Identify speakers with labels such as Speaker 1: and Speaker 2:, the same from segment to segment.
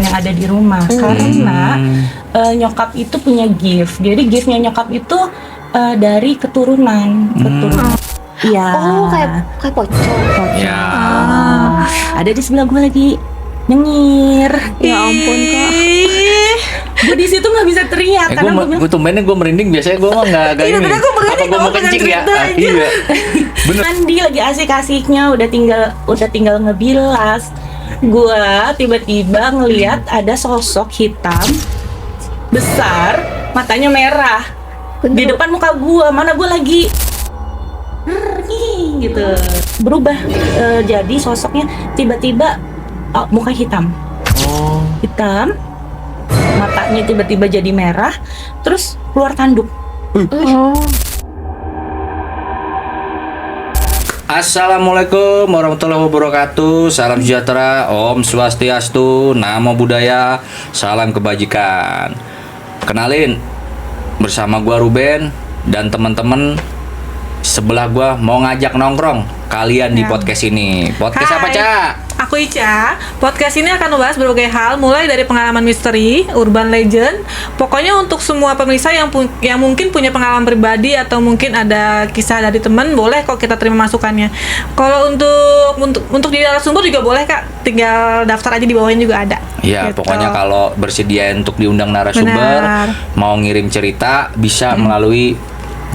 Speaker 1: yang ada di rumah. Karena nyokap itu punya gift. Jadi giftnya nyokap itu dari keturunan. Iya.
Speaker 2: Oh, kayak pocong.
Speaker 3: Ya.
Speaker 1: Ada di sebelah gue lagi nyengir.
Speaker 2: Ya ampun, Kak.
Speaker 1: Gue di situ nggak bisa teriak karena gue bilang,
Speaker 3: Gue tumbennya gue merinding, biasanya gue mah nggak
Speaker 1: Iya,
Speaker 3: ini.
Speaker 1: tadi aku merinding,
Speaker 3: Apa gue mau
Speaker 1: kamu pengen
Speaker 3: kencing ya?
Speaker 1: cerita aja.
Speaker 3: Iya. Bener.
Speaker 1: mandi lagi asik-asiknya udah tinggal ngebilas. Gua tiba-tiba ngelihat ada sosok hitam besar, matanya merah di depan muka gua. Mana gua lagi gitu. Berubah jadi sosoknya tiba-tiba muka hitam.
Speaker 3: Oh.
Speaker 1: Hitam. Matanya tiba-tiba jadi merah, terus keluar tanduk.
Speaker 3: Assalamualaikum warahmatullahi wabarakatuh. Salam sejahtera, Om Swastiastu, Namo Buddhaya, salam kebajikan. Kenalin, bersama gua Ruben dan teman-teman sebelah gua mau ngajak nongkrong kalian di podcast ini. Podcast apa,
Speaker 4: Hai.
Speaker 3: Ca?
Speaker 4: Aku Ica. Podcast ini akan membahas berbagai hal, mulai dari pengalaman misteri, urban legend. Pokoknya untuk semua pemirsa yang mungkin punya pengalaman pribadi atau mungkin ada kisah dari teman, boleh kok kita terima masukannya. Kalau untuk di narasumber juga boleh, Kak. Tinggal daftar aja di bawahnya juga ada.
Speaker 3: Ya,
Speaker 4: Gitu.
Speaker 3: pokoknya kalau bersedia untuk diundang narasumber,
Speaker 4: Benar.
Speaker 3: mau ngirim cerita bisa melalui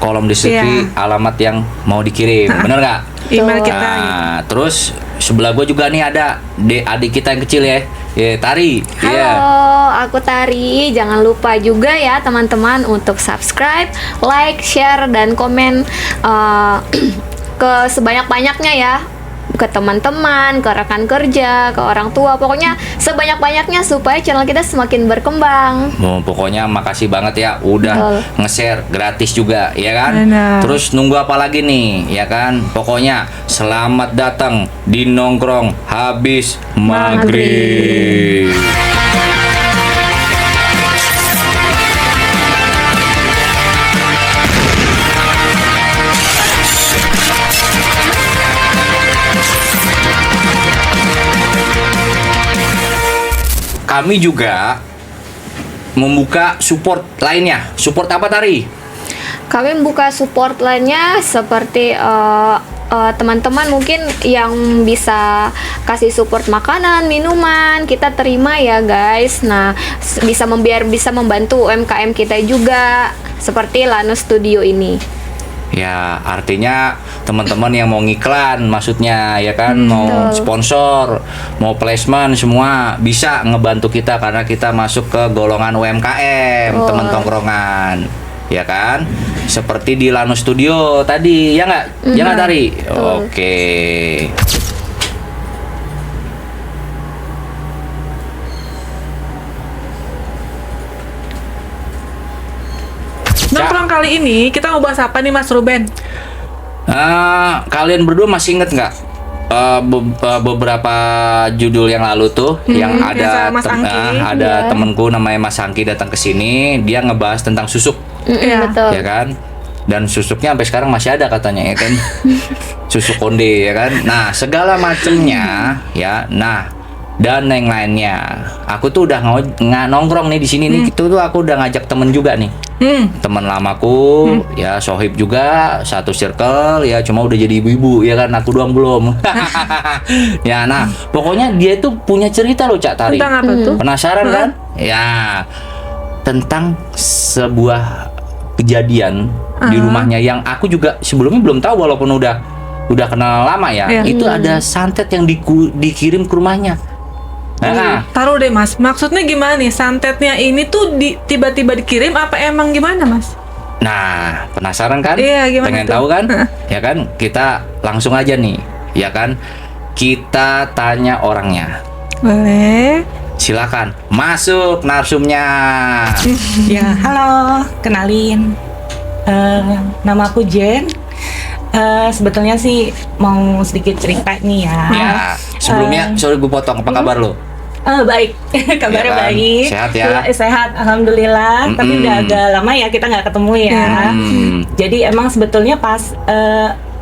Speaker 3: kolom deskripsi alamat yang mau dikirim. Bener nggak?
Speaker 4: Email kita.
Speaker 3: Nah, terus sebelah gue juga nih ada adik kita yang kecil ya, Tari.
Speaker 2: Halo,
Speaker 3: Iya.
Speaker 2: aku Tari. Jangan lupa juga ya teman-teman untuk subscribe, like, share, dan komen ke sebanyak-banyaknya ya. Ke teman-teman, ke rekan kerja, ke orang tua. Pokoknya sebanyak-banyaknya supaya channel kita semakin berkembang.
Speaker 3: Oh, pokoknya makasih banget ya udah
Speaker 2: Betul.
Speaker 3: nge-share gratis juga ya kan.
Speaker 4: Benar.
Speaker 3: Terus nunggu apa lagi nih ya kan. Pokoknya selamat datang di nongkrong habis maghrib. Kami juga membuka support lainnya. Support apa, Tari?
Speaker 2: Kami membuka support lainnya seperti teman-teman mungkin yang bisa kasih support makanan, minuman, kita terima ya guys. Nah, biar bisa membantu UMKM kita juga seperti Lano Studio ini.
Speaker 3: Ya, artinya teman-teman yang mau ngiklan, maksudnya ya kan, mau
Speaker 2: Betul.
Speaker 3: sponsor, mau placement, semua bisa ngebantu kita karena kita masuk ke golongan UMKM,
Speaker 2: Oh.
Speaker 3: teman tongkrongan, ya kan? Seperti di Lano Studio tadi, ya nggak? Ya nggak, Tari?
Speaker 2: Betul.
Speaker 3: Oke.
Speaker 4: Nongkrong kali ini kita mau bahas apa nih, Mas Ruben?
Speaker 3: Kalian berdua masih inget nggak beberapa judul yang lalu tuh yang
Speaker 4: yang
Speaker 3: ada
Speaker 4: sama Mas Angki.
Speaker 3: ada
Speaker 2: Iya.
Speaker 3: temenku namanya Mas Angki datang ke sini, dia ngebahas tentang susuk,
Speaker 4: Iya.
Speaker 2: Betul.
Speaker 3: ya kan? Dan susuknya sampai sekarang masih ada katanya, ya kan? Susuk konde, ya kan? Nah, segala macemnya, ya. Nah, dan yang lainnya. Aku tuh udah nongkrong nih di sini nih. Itu tuh aku udah ngajak temen juga nih. Teman lamaku, ya Sohib juga, satu circle, ya cuma udah jadi ibu-ibu, ya kan, aku doang belum. Ya, nah, pokoknya dia tuh punya cerita loh, Cak Tari.
Speaker 4: Tentang apa tuh?
Speaker 3: Penasaran kan? Ya, tentang sebuah kejadian di rumahnya yang aku juga sebelumnya belum tahu, walaupun udah kenal lama ya.
Speaker 4: Iya.
Speaker 3: Itu ada santet yang dikirim ke rumahnya. Nah,
Speaker 4: Taruh deh, Mas. Maksudnya gimana nih? Santetnya ini tuh tiba-tiba dikirim apa emang gimana, Mas?
Speaker 3: Nah, penasaran kan?
Speaker 4: Iya, gimana
Speaker 3: Pengen
Speaker 4: tuh?
Speaker 3: tahu kan? Ya kan? Kita langsung aja nih, ya kan? Kita tanya orangnya.
Speaker 4: Boleh.
Speaker 3: Silakan masuk narsumnya.
Speaker 1: Ya, halo, kenalin. Nama aku Jen. Sebetulnya sih mau sedikit cerita nih ya.
Speaker 3: Ya, sebelumnya sorry gue potong. Apa kabar lo?
Speaker 1: Baik, kabarnya
Speaker 3: Ya kan?
Speaker 1: baik.
Speaker 3: Sehat ya?
Speaker 1: Sehat, alhamdulillah. Tapi udah agak lama ya kita nggak ketemu ya.
Speaker 3: Hmm.
Speaker 1: Jadi emang sebetulnya pas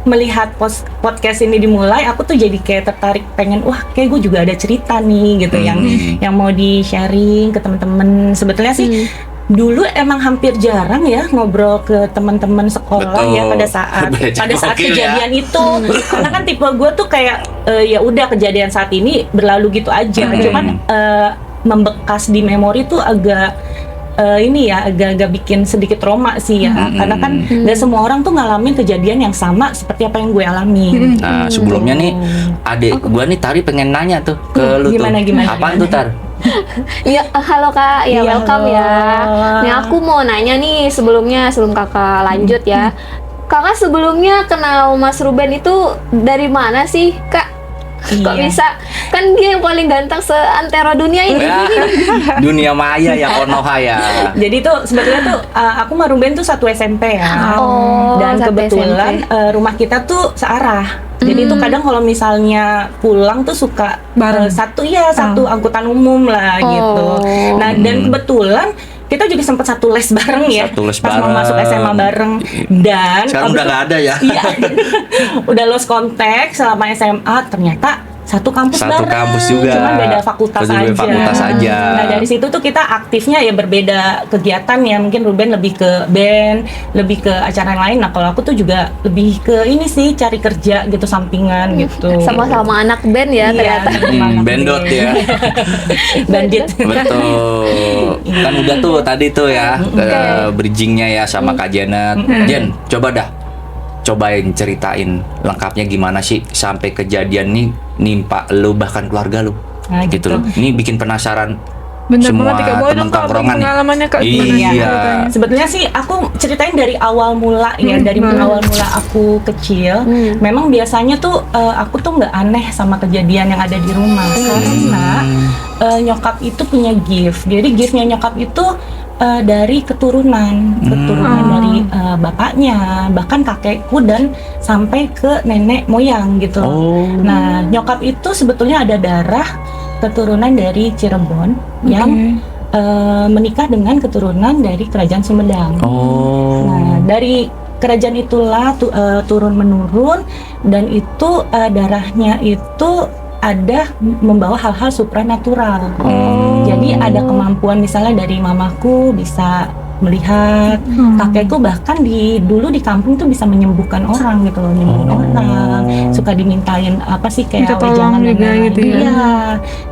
Speaker 1: melihat podcast ini dimulai, aku tuh jadi kayak tertarik pengen, wah kayak gue juga ada cerita nih gitu yang mau di sharing ke teman-teman. Sebetulnya sih dulu emang hampir jarang ya ngobrol ke teman-teman sekolah.
Speaker 3: Betul.
Speaker 1: Ya pada saat
Speaker 3: Gokil
Speaker 1: kejadian
Speaker 3: ya.
Speaker 1: itu, karena kan tipe gue tuh kayak ya udah kejadian saat ini berlalu gitu aja, cuman membekas di memori tuh agak ini ya agak bikin sedikit trauma sih ya, karena kan nggak semua orang tuh ngalamin kejadian yang sama seperti apa yang gue alami.
Speaker 3: Nah, sebelumnya nih adik gua nih Tari pengen nanya tuh ke lu
Speaker 1: Gimana,
Speaker 3: tuh.
Speaker 1: gimana,
Speaker 3: Apaan
Speaker 1: gimana?
Speaker 3: tuh Tar?
Speaker 2: Ya, halo Kak, ya
Speaker 1: Iya,
Speaker 2: welcome
Speaker 1: halo.
Speaker 2: ya. Nih aku mau nanya nih sebelum Kakak lanjut ya. Kakak sebelumnya kenal Mas Ruben itu dari mana sih Kak? Kok
Speaker 1: Iya.
Speaker 2: bisa? Kan dia yang paling ganteng seantero dunia ini.
Speaker 3: Ya, dunia maya ya Konoha ya.
Speaker 1: Jadi tuh sebetulnya tuh aku sama Ruben tuh satu SMP ya.
Speaker 2: Oh,
Speaker 1: Dan
Speaker 2: satu
Speaker 1: kebetulan
Speaker 2: SMP.
Speaker 1: rumah kita tuh searah. Jadi tuh kadang kalau misalnya pulang tuh suka
Speaker 4: Bareng.
Speaker 1: satu angkutan umum lah gitu. Nah, dan kebetulan kita juga sempat satu les bareng ya.
Speaker 3: Satu les
Speaker 1: pas mau
Speaker 3: bareng.
Speaker 1: masuk SMA bareng. Dan
Speaker 3: Sekarang
Speaker 1: abis
Speaker 3: udah
Speaker 1: itu-
Speaker 3: nggak ada ya.
Speaker 1: Iya. Udah lost contact selama SMA, ternyata satu kampus
Speaker 3: Satu
Speaker 1: bareng.
Speaker 3: kampus juga.
Speaker 1: Cuman beda fakultas
Speaker 3: Beda
Speaker 1: aja.
Speaker 3: fakultas aja.
Speaker 1: Nah, dari situ tuh kita aktifnya ya berbeda kegiatan ya. Mungkin Ruben lebih ke band, lebih ke acara yang lain. Nah, kalau aku tuh juga lebih ke ini sih, cari kerja gitu sampingan gitu.
Speaker 2: Sama-sama anak band ya ternyata.
Speaker 3: Bendot ya.
Speaker 1: Bandit.
Speaker 3: Betul. Kan udah tuh tadi tuh ya bridgingnya ya sama Kak Janet. Jen, coba dah. Cobain ceritain lengkapnya gimana sih sampai kejadian nih nimpa lu bahkan keluarga lu.
Speaker 1: Nah,
Speaker 3: gitu
Speaker 1: gitu.
Speaker 3: loh. Ini bikin penasaran
Speaker 4: Bener
Speaker 3: semua
Speaker 4: banget, Kak. Boleh dong,
Speaker 3: teman
Speaker 4: Kak,
Speaker 3: tongkrongan nih.
Speaker 4: pengalamannya, Kak, gimana
Speaker 3: Iya.
Speaker 4: ceritanya?
Speaker 1: Sebetulnya sih aku ceritain dari awal mula ya, dari awal mula aku kecil. Memang biasanya tuh aku tuh nggak aneh sama kejadian yang ada di rumah, karena nyokap itu punya gift. Jadi giftnya nyokap itu dari keturunan dari bapaknya, bahkan kakekku dan sampai ke nenek moyang gitu.
Speaker 3: Oh.
Speaker 1: Nah, nyokap itu sebetulnya ada darah keturunan dari Cirebon yang menikah dengan keturunan dari Kerajaan Sumedang.
Speaker 3: Oh.
Speaker 1: Nah, dari kerajaan itulah turun menurun, dan itu darahnya itu ada membawa hal-hal supranatural. Jadi ada kemampuan misalnya dari mamaku bisa melihat, kakekku bahkan dulu di kampung tuh bisa menyembuhkan orang gitu loh, nyembuhin orang, suka dimintain apa sih
Speaker 4: Minta
Speaker 1: kayak
Speaker 4: tolong
Speaker 1: wejangan dan
Speaker 4: juga
Speaker 1: lain-lain.
Speaker 4: gitu ya.
Speaker 1: Iya.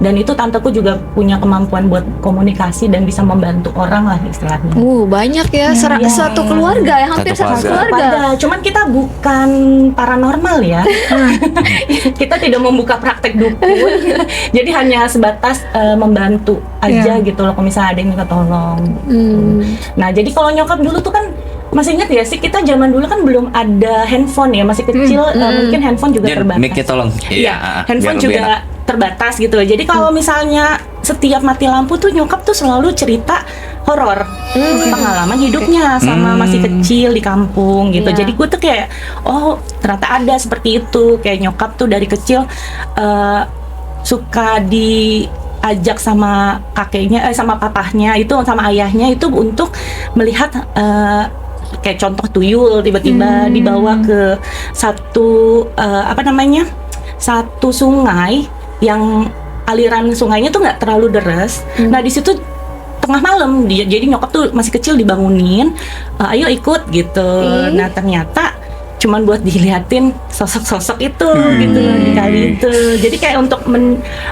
Speaker 1: Dan itu tanteku juga punya kemampuan buat komunikasi dan bisa membantu orang lah istilahnya.
Speaker 2: Banyak ya,
Speaker 1: Iya.
Speaker 2: satu keluarga ya, hampir
Speaker 3: Satu
Speaker 2: satu
Speaker 3: keluarga.
Speaker 2: keluarga.
Speaker 1: Pada, cuman kita bukan paranormal ya. Kita tidak membuka praktek dukun. Jadi hanya sebatas membantu aja gitu loh kalau misalnya ada yang minta tolong. Nah, jadi kalau nyokap dulu tuh kan masih ingat ya sih, kita zaman dulu kan belum ada handphone ya, masih kecil, mungkin handphone juga
Speaker 3: Jen,
Speaker 1: terbatas.
Speaker 3: mic-nya tolong.
Speaker 1: Iya, handphone
Speaker 3: biar lebih
Speaker 1: juga terbatas gitu loh. Jadi kalau misalnya setiap mati lampu tuh nyokap tuh selalu cerita horor, pengalaman hidupnya sama masih kecil di kampung gitu.
Speaker 2: Iya.
Speaker 1: Jadi gue tuh kayak, oh ternyata ada seperti itu. Kayak nyokap tuh dari kecil suka diajak sama kakeknya, sama papahnya itu, sama ayahnya itu untuk melihat kayak contoh tuyul tiba-tiba dibawa ke satu satu sungai yang aliran sungainya tuh nggak terlalu deras. Nah di situ tengah malam jadi nyokap tuh masih kecil dibangunin, ayo ikut gitu. Nah ternyata cuman buat diliatin sosok-sosok itu gitu loh di kali itu. Jadi kayak untuk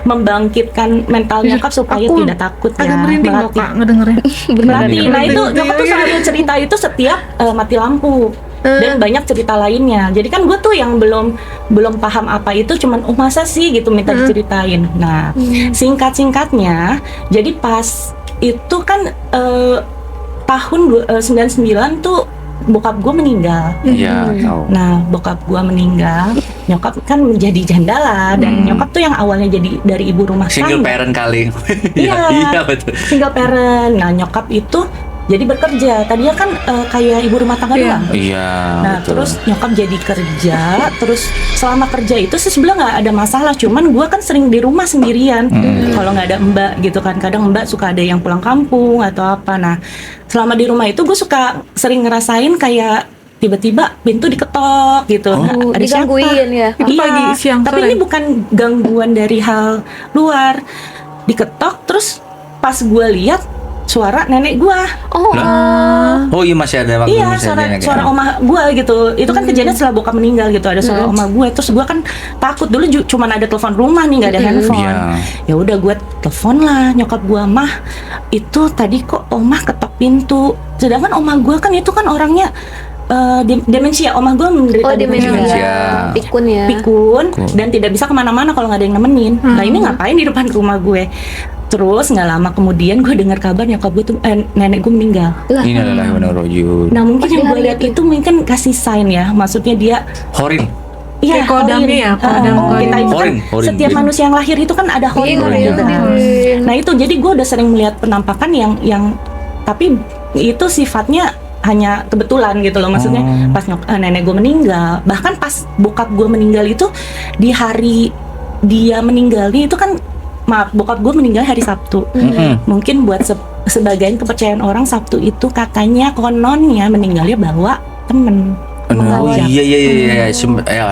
Speaker 1: membangkitkan mental nyokap supaya
Speaker 4: Aku
Speaker 1: tidak takut
Speaker 4: agak
Speaker 1: ya.
Speaker 4: merinding loh, Kak, ngedengerin.
Speaker 1: Melatih. Nah itu
Speaker 4: Merinding.
Speaker 1: nyokap tuh selalu cerita itu setiap mati lampu. Dan banyak cerita lainnya. Jadi kan gue tuh yang belum paham apa itu, cuman masa sih gitu minta diceritain. Nah singkat-singkatnya, jadi pas itu kan tahun 99 tuh bokap gue meninggal.
Speaker 3: Iya, tahu.
Speaker 1: Nah, bokap gua meninggal, nyokap kan menjadi janda lah, dan nyokap tuh yang awalnya jadi dari ibu rumah
Speaker 3: Single
Speaker 1: tangga,
Speaker 3: parent kali.
Speaker 1: Iya.
Speaker 3: Iya, betul.
Speaker 1: single parent. Nah, nyokap itu jadi bekerja. Tadinya kan kayak ibu rumah tangga doang.
Speaker 3: Iya,
Speaker 1: Nah,
Speaker 3: betul.
Speaker 1: terus nyokap jadi kerja, terus selama kerja itu sih sebenarnya nggak ada masalah, cuman gua kan sering di rumah sendirian. Kalau nggak ada mbak gitu kan, kadang mbak suka ada yang pulang kampung atau apa. Nah, selama di rumah itu gue suka sering ngerasain kayak tiba-tiba pintu diketok gitu.
Speaker 3: Oh.
Speaker 1: Nah, ada siapa?
Speaker 2: Digangguin ya.
Speaker 4: Itu pagi, siang,
Speaker 1: tapi
Speaker 4: sore?
Speaker 1: ini bukan gangguan dari hal luar. Diketok, terus pas gue lihat suara nenek gue.
Speaker 2: Oh,
Speaker 3: Oh iya masih ada waktu
Speaker 1: Iya,
Speaker 3: masih ada yang
Speaker 1: suara
Speaker 3: kayak-
Speaker 1: omah gue gitu. Itu kan kejadian setelah bokap meninggal gitu. Ada suara omah gue. Terus gue kan takut dulu cuman ada telepon rumah nih, nggak ada handphone.
Speaker 3: Iya.
Speaker 1: Ya udah gue telepon lah nyokap gue, mah itu tadi kok omah ketok pintu. Sedangkan omah gue kan itu kan orangnya demensia. Omah gue menderita
Speaker 2: demensia.
Speaker 3: Demensia.
Speaker 2: Pikun ya.
Speaker 1: pikun dan tidak bisa kemana-mana kalau nggak ada yang nemenin. Nah ini ngapain di depan rumah gue? Terus nggak lama kemudian gue dengar kabar nyokap gue tuh nenek gue meninggal.
Speaker 2: Lah,
Speaker 3: Ini adalah benar rojul.
Speaker 1: Nah mungkin
Speaker 2: Pas di
Speaker 1: yang gue
Speaker 2: hari
Speaker 1: lihat itu mungkin kasih sign ya, maksudnya dia
Speaker 3: Horin.
Speaker 1: iya
Speaker 4: Kayak kodamnya
Speaker 1: horin.
Speaker 4: ya, kodam,
Speaker 1: Kita
Speaker 4: kodam.
Speaker 1: itu kan
Speaker 3: Horin.
Speaker 1: setiap manusia yang lahir itu kan ada horin
Speaker 2: Iya,
Speaker 3: iya,
Speaker 1: gitu kan. Nah itu jadi gue udah sering melihat penampakan yang tapi itu sifatnya hanya kebetulan gitu loh, maksudnya pas nenek gue meninggal, bahkan pas bokap gue meninggal itu di hari dia meninggalnya itu kan, maaf, bokap gue meninggal hari Sabtu. Mungkin buat sebagian kepercayaan orang Sabtu itu katanya kononnya meninggalnya bawa temen.
Speaker 3: Oh
Speaker 1: Mengajak.
Speaker 3: iya. Ya,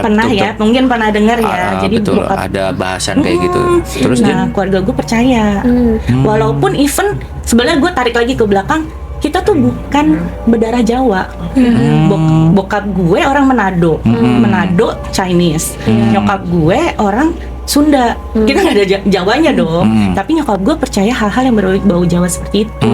Speaker 1: Pernah
Speaker 3: betul,
Speaker 1: ya,
Speaker 3: betul.
Speaker 1: mungkin pernah dengar ya. Jadi
Speaker 3: betul
Speaker 1: bokap
Speaker 3: ada bahasan kayak gitu. Terus
Speaker 1: nah, keluarga gue percaya. Walaupun even sebenarnya gue tarik lagi ke belakang, kita tuh bukan berdarah Jawa. Bokap gue orang Manado, Manado Chinese. Nyokap gue orang Sunda. Kita nggak ada Jawanya dong. Tapi nyokap gue percaya hal-hal yang berbau Jawa seperti itu.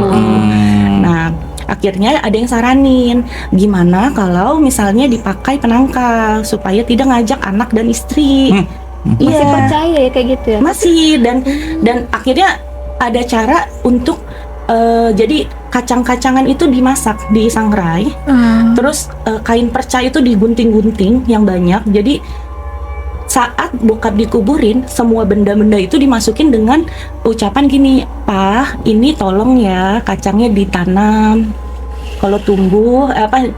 Speaker 1: Nah, akhirnya ada yang saranin, gimana kalau misalnya dipakai penangkal supaya tidak ngajak anak dan istri.
Speaker 2: masih percaya ya kayak gitu ya.
Speaker 1: Masih dan akhirnya ada cara untuk jadi kacang-kacangan itu dimasak, disangrai, terus kain perca itu digunting-gunting yang banyak. Jadi saat bokap dikuburin, semua benda-benda itu dimasukin dengan ucapan gini, "Pak, ini tolong ya kacangnya ditanam. Kalau tumbuh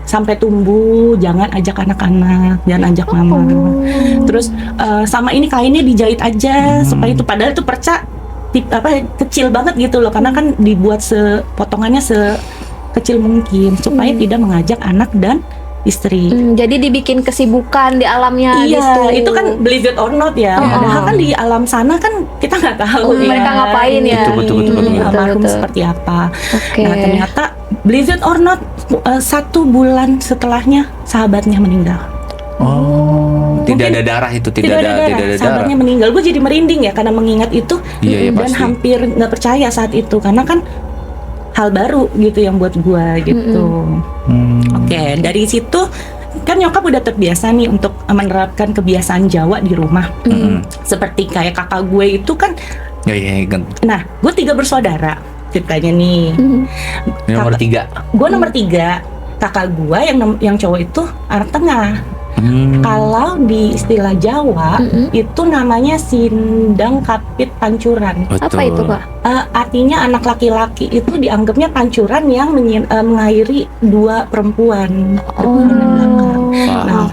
Speaker 1: sampai tumbuh jangan ajak anak-anak, jangan ajak mama. Terus sama ini kainnya dijahit aja supaya itu, padahal itu perca kecil banget gitu loh, karena kan dibuat potongannya sekecil mungkin supaya tidak mengajak anak dan istri."
Speaker 2: Jadi dibikin kesibukan di alamnya
Speaker 1: Iya,
Speaker 2: gitu.
Speaker 1: itu kan believe it or not ya. Padahal kan di alam sana kan kita nggak tahu ya.
Speaker 2: Mereka ngapain ya.
Speaker 3: Betul.
Speaker 1: Almarhum seperti apa.
Speaker 2: Oke.
Speaker 1: Nah ternyata believe it or not 1 bulan setelahnya sahabatnya meninggal.
Speaker 3: Oh, tidak ada darah itu, tidak ada darah.
Speaker 1: Sahabatnya meninggal. Gue jadi merinding ya karena mengingat itu.
Speaker 3: Iya,
Speaker 1: Dan
Speaker 3: pasti.
Speaker 1: hampir nggak percaya saat itu karena kan hal baru gitu yang buat gue gitu. Oke, dari situ kan nyokap udah terbiasa nih untuk menerapkan kebiasaan Jawa di rumah. Seperti kayak kakak gue itu kan,
Speaker 3: Iya.
Speaker 1: nah gue 3 bersaudara ceritanya nih.
Speaker 3: Nomor 3.
Speaker 1: Gue nomor 3, kakak gue yang cowok itu anak tengah. Kalau di istilah Jawa itu namanya sindang kapit pancuran.
Speaker 2: Apa itu, Kak?
Speaker 1: Artinya anak laki-laki itu dianggapnya pancuran yang mengairi 2 perempuan. Depan dan belakang. Nah,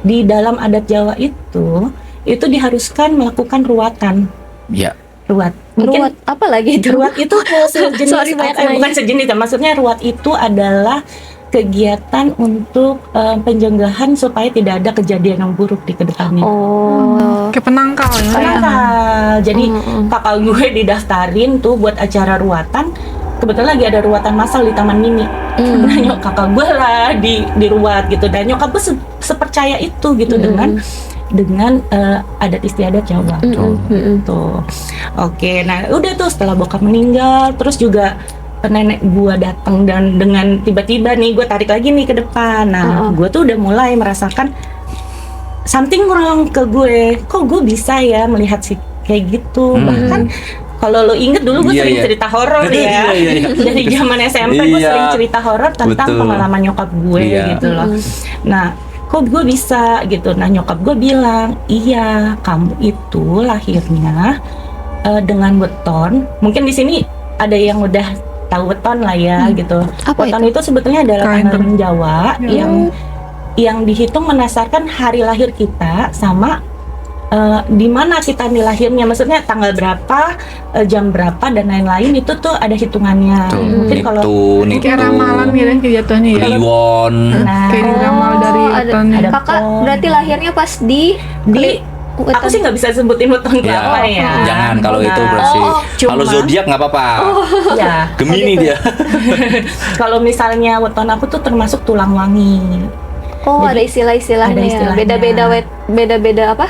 Speaker 1: di dalam adat Jawa itu diharuskan melakukan ruatan.
Speaker 3: Ya.
Speaker 1: Ruat.
Speaker 2: Ruwet apa lagi itu?
Speaker 1: Ruat itu sejenis,
Speaker 2: Sorry, banyak nanya.
Speaker 1: bukan sejenis ya. Maksudnya ruat itu adalah kegiatan untuk pencegahan supaya tidak ada kejadian yang buruk di kedepannya.
Speaker 2: Oh.
Speaker 4: Kayak penangkal ya.
Speaker 1: Penangkal. Jadi kakak gue didaftarin tuh buat acara ruatan. Kebetulan lagi ada ruatan massal di Taman Mini. Nah, kakak gue lah di ruat gitu. Dan nyokap gue sepercaya itu gitu dengan adat istiadat Jawa. Tuh. Oke, nah udah tuh setelah bokap meninggal, terus juga nenek gua datang dan dengan tiba-tiba nih gue tarik lagi nih ke depan. Nah, gue tuh udah mulai merasakan something wrong ke gue. Kok gue bisa ya melihat sih kayak gitu. Bahkan kalau lo inget dulu gue
Speaker 3: Iya,
Speaker 1: sering
Speaker 3: iya.
Speaker 1: cerita horor ya.
Speaker 3: Iya.
Speaker 1: Dari zaman SMP gue
Speaker 3: Iya.
Speaker 1: sering cerita horor tentang
Speaker 3: Betul.
Speaker 1: pengalaman nyokap gue
Speaker 3: Iya.
Speaker 1: gitu loh. Nah, kok gue bisa gitu. Nah, nyokap gue bilang, "Iya, kamu itu lahirnya dengan weton." Mungkin di sini ada yang udah tahu weton lah ya gitu.
Speaker 2: Apa
Speaker 1: Weton itu sebetulnya adalah
Speaker 4: Kain
Speaker 1: tanaman Jawa yang dihitung berdasarkan hari lahir kita sama di mana kita nih lahirnya, maksudnya tanggal berapa, jam berapa dan lain-lain itu tuh ada hitungannya.
Speaker 3: Tuh,
Speaker 1: Mungkin kalau
Speaker 4: Kayak ramalan gitu kan jatuhnya ya.
Speaker 3: Kliwon.
Speaker 1: nah,
Speaker 4: Kayak diramal dari
Speaker 2: ada,
Speaker 4: wetonnya.
Speaker 1: ada
Speaker 2: kakak
Speaker 1: weton.
Speaker 2: berarti lahirnya pas di
Speaker 1: aku sih nggak bisa sebutin weton
Speaker 3: Ya,
Speaker 1: apa ya.
Speaker 3: jangan kalau itu
Speaker 1: Nah,
Speaker 3: berarti.
Speaker 1: cuma-
Speaker 3: Kalau zodiak nggak apa-apa.
Speaker 1: ya.
Speaker 3: Gemini dia.
Speaker 1: Kalau misalnya weton aku tuh termasuk tulang wangi.
Speaker 2: Oh,
Speaker 1: Jadi,
Speaker 2: ada istilah-istilahnya
Speaker 1: ada
Speaker 2: ya.
Speaker 1: istilahnya.
Speaker 2: Beda-beda apa?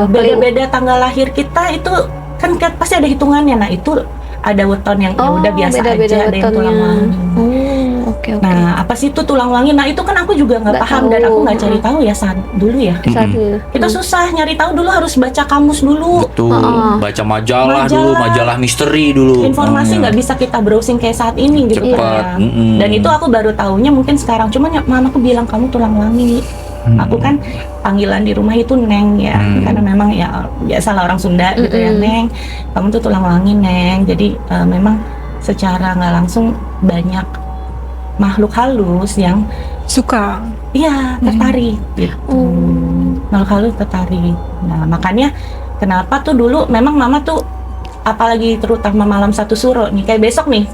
Speaker 1: Beda-beda tanggal lahir kita itu kan pasti ada hitungannya. Nah, itu ada weton yang ya udah biasa
Speaker 2: beda-beda
Speaker 1: aja, ada yang tulang
Speaker 2: wetonnya.
Speaker 1: wangi.
Speaker 2: Oke.
Speaker 1: Nah, apa sih itu tulang wangi? Nah, itu kan aku juga nggak
Speaker 2: Nggak
Speaker 1: paham
Speaker 2: tahu.
Speaker 1: dan aku nggak cari tahu ya saat dulu ya.
Speaker 2: Satu.
Speaker 1: Kita susah nyari tahu dulu, harus baca kamus dulu.
Speaker 3: Betul. Baca majalah dulu,
Speaker 1: Majalah.
Speaker 3: majalah misteri dulu.
Speaker 1: Informasi nggak bisa kita browsing kayak saat ini gitu
Speaker 3: Cepat.
Speaker 1: kan ya. Dan itu aku baru tahunya mungkin sekarang. Cuman mamaku bilang kamu tulang wangi. Aku kan panggilan di rumah itu Neng ya, karena memang ya biasalah orang Sunda gitu ya, Neng. Kamu tuh tulang wangi, Neng. Jadi memang secara nggak langsung banyak makhluk halus yang
Speaker 4: Suka.
Speaker 1: iya tertarik gitu. Makhluk halus tertarik. Nah, makanya kenapa tuh dulu memang mama tuh apalagi terutama malam satu suro nih, kayak besok nih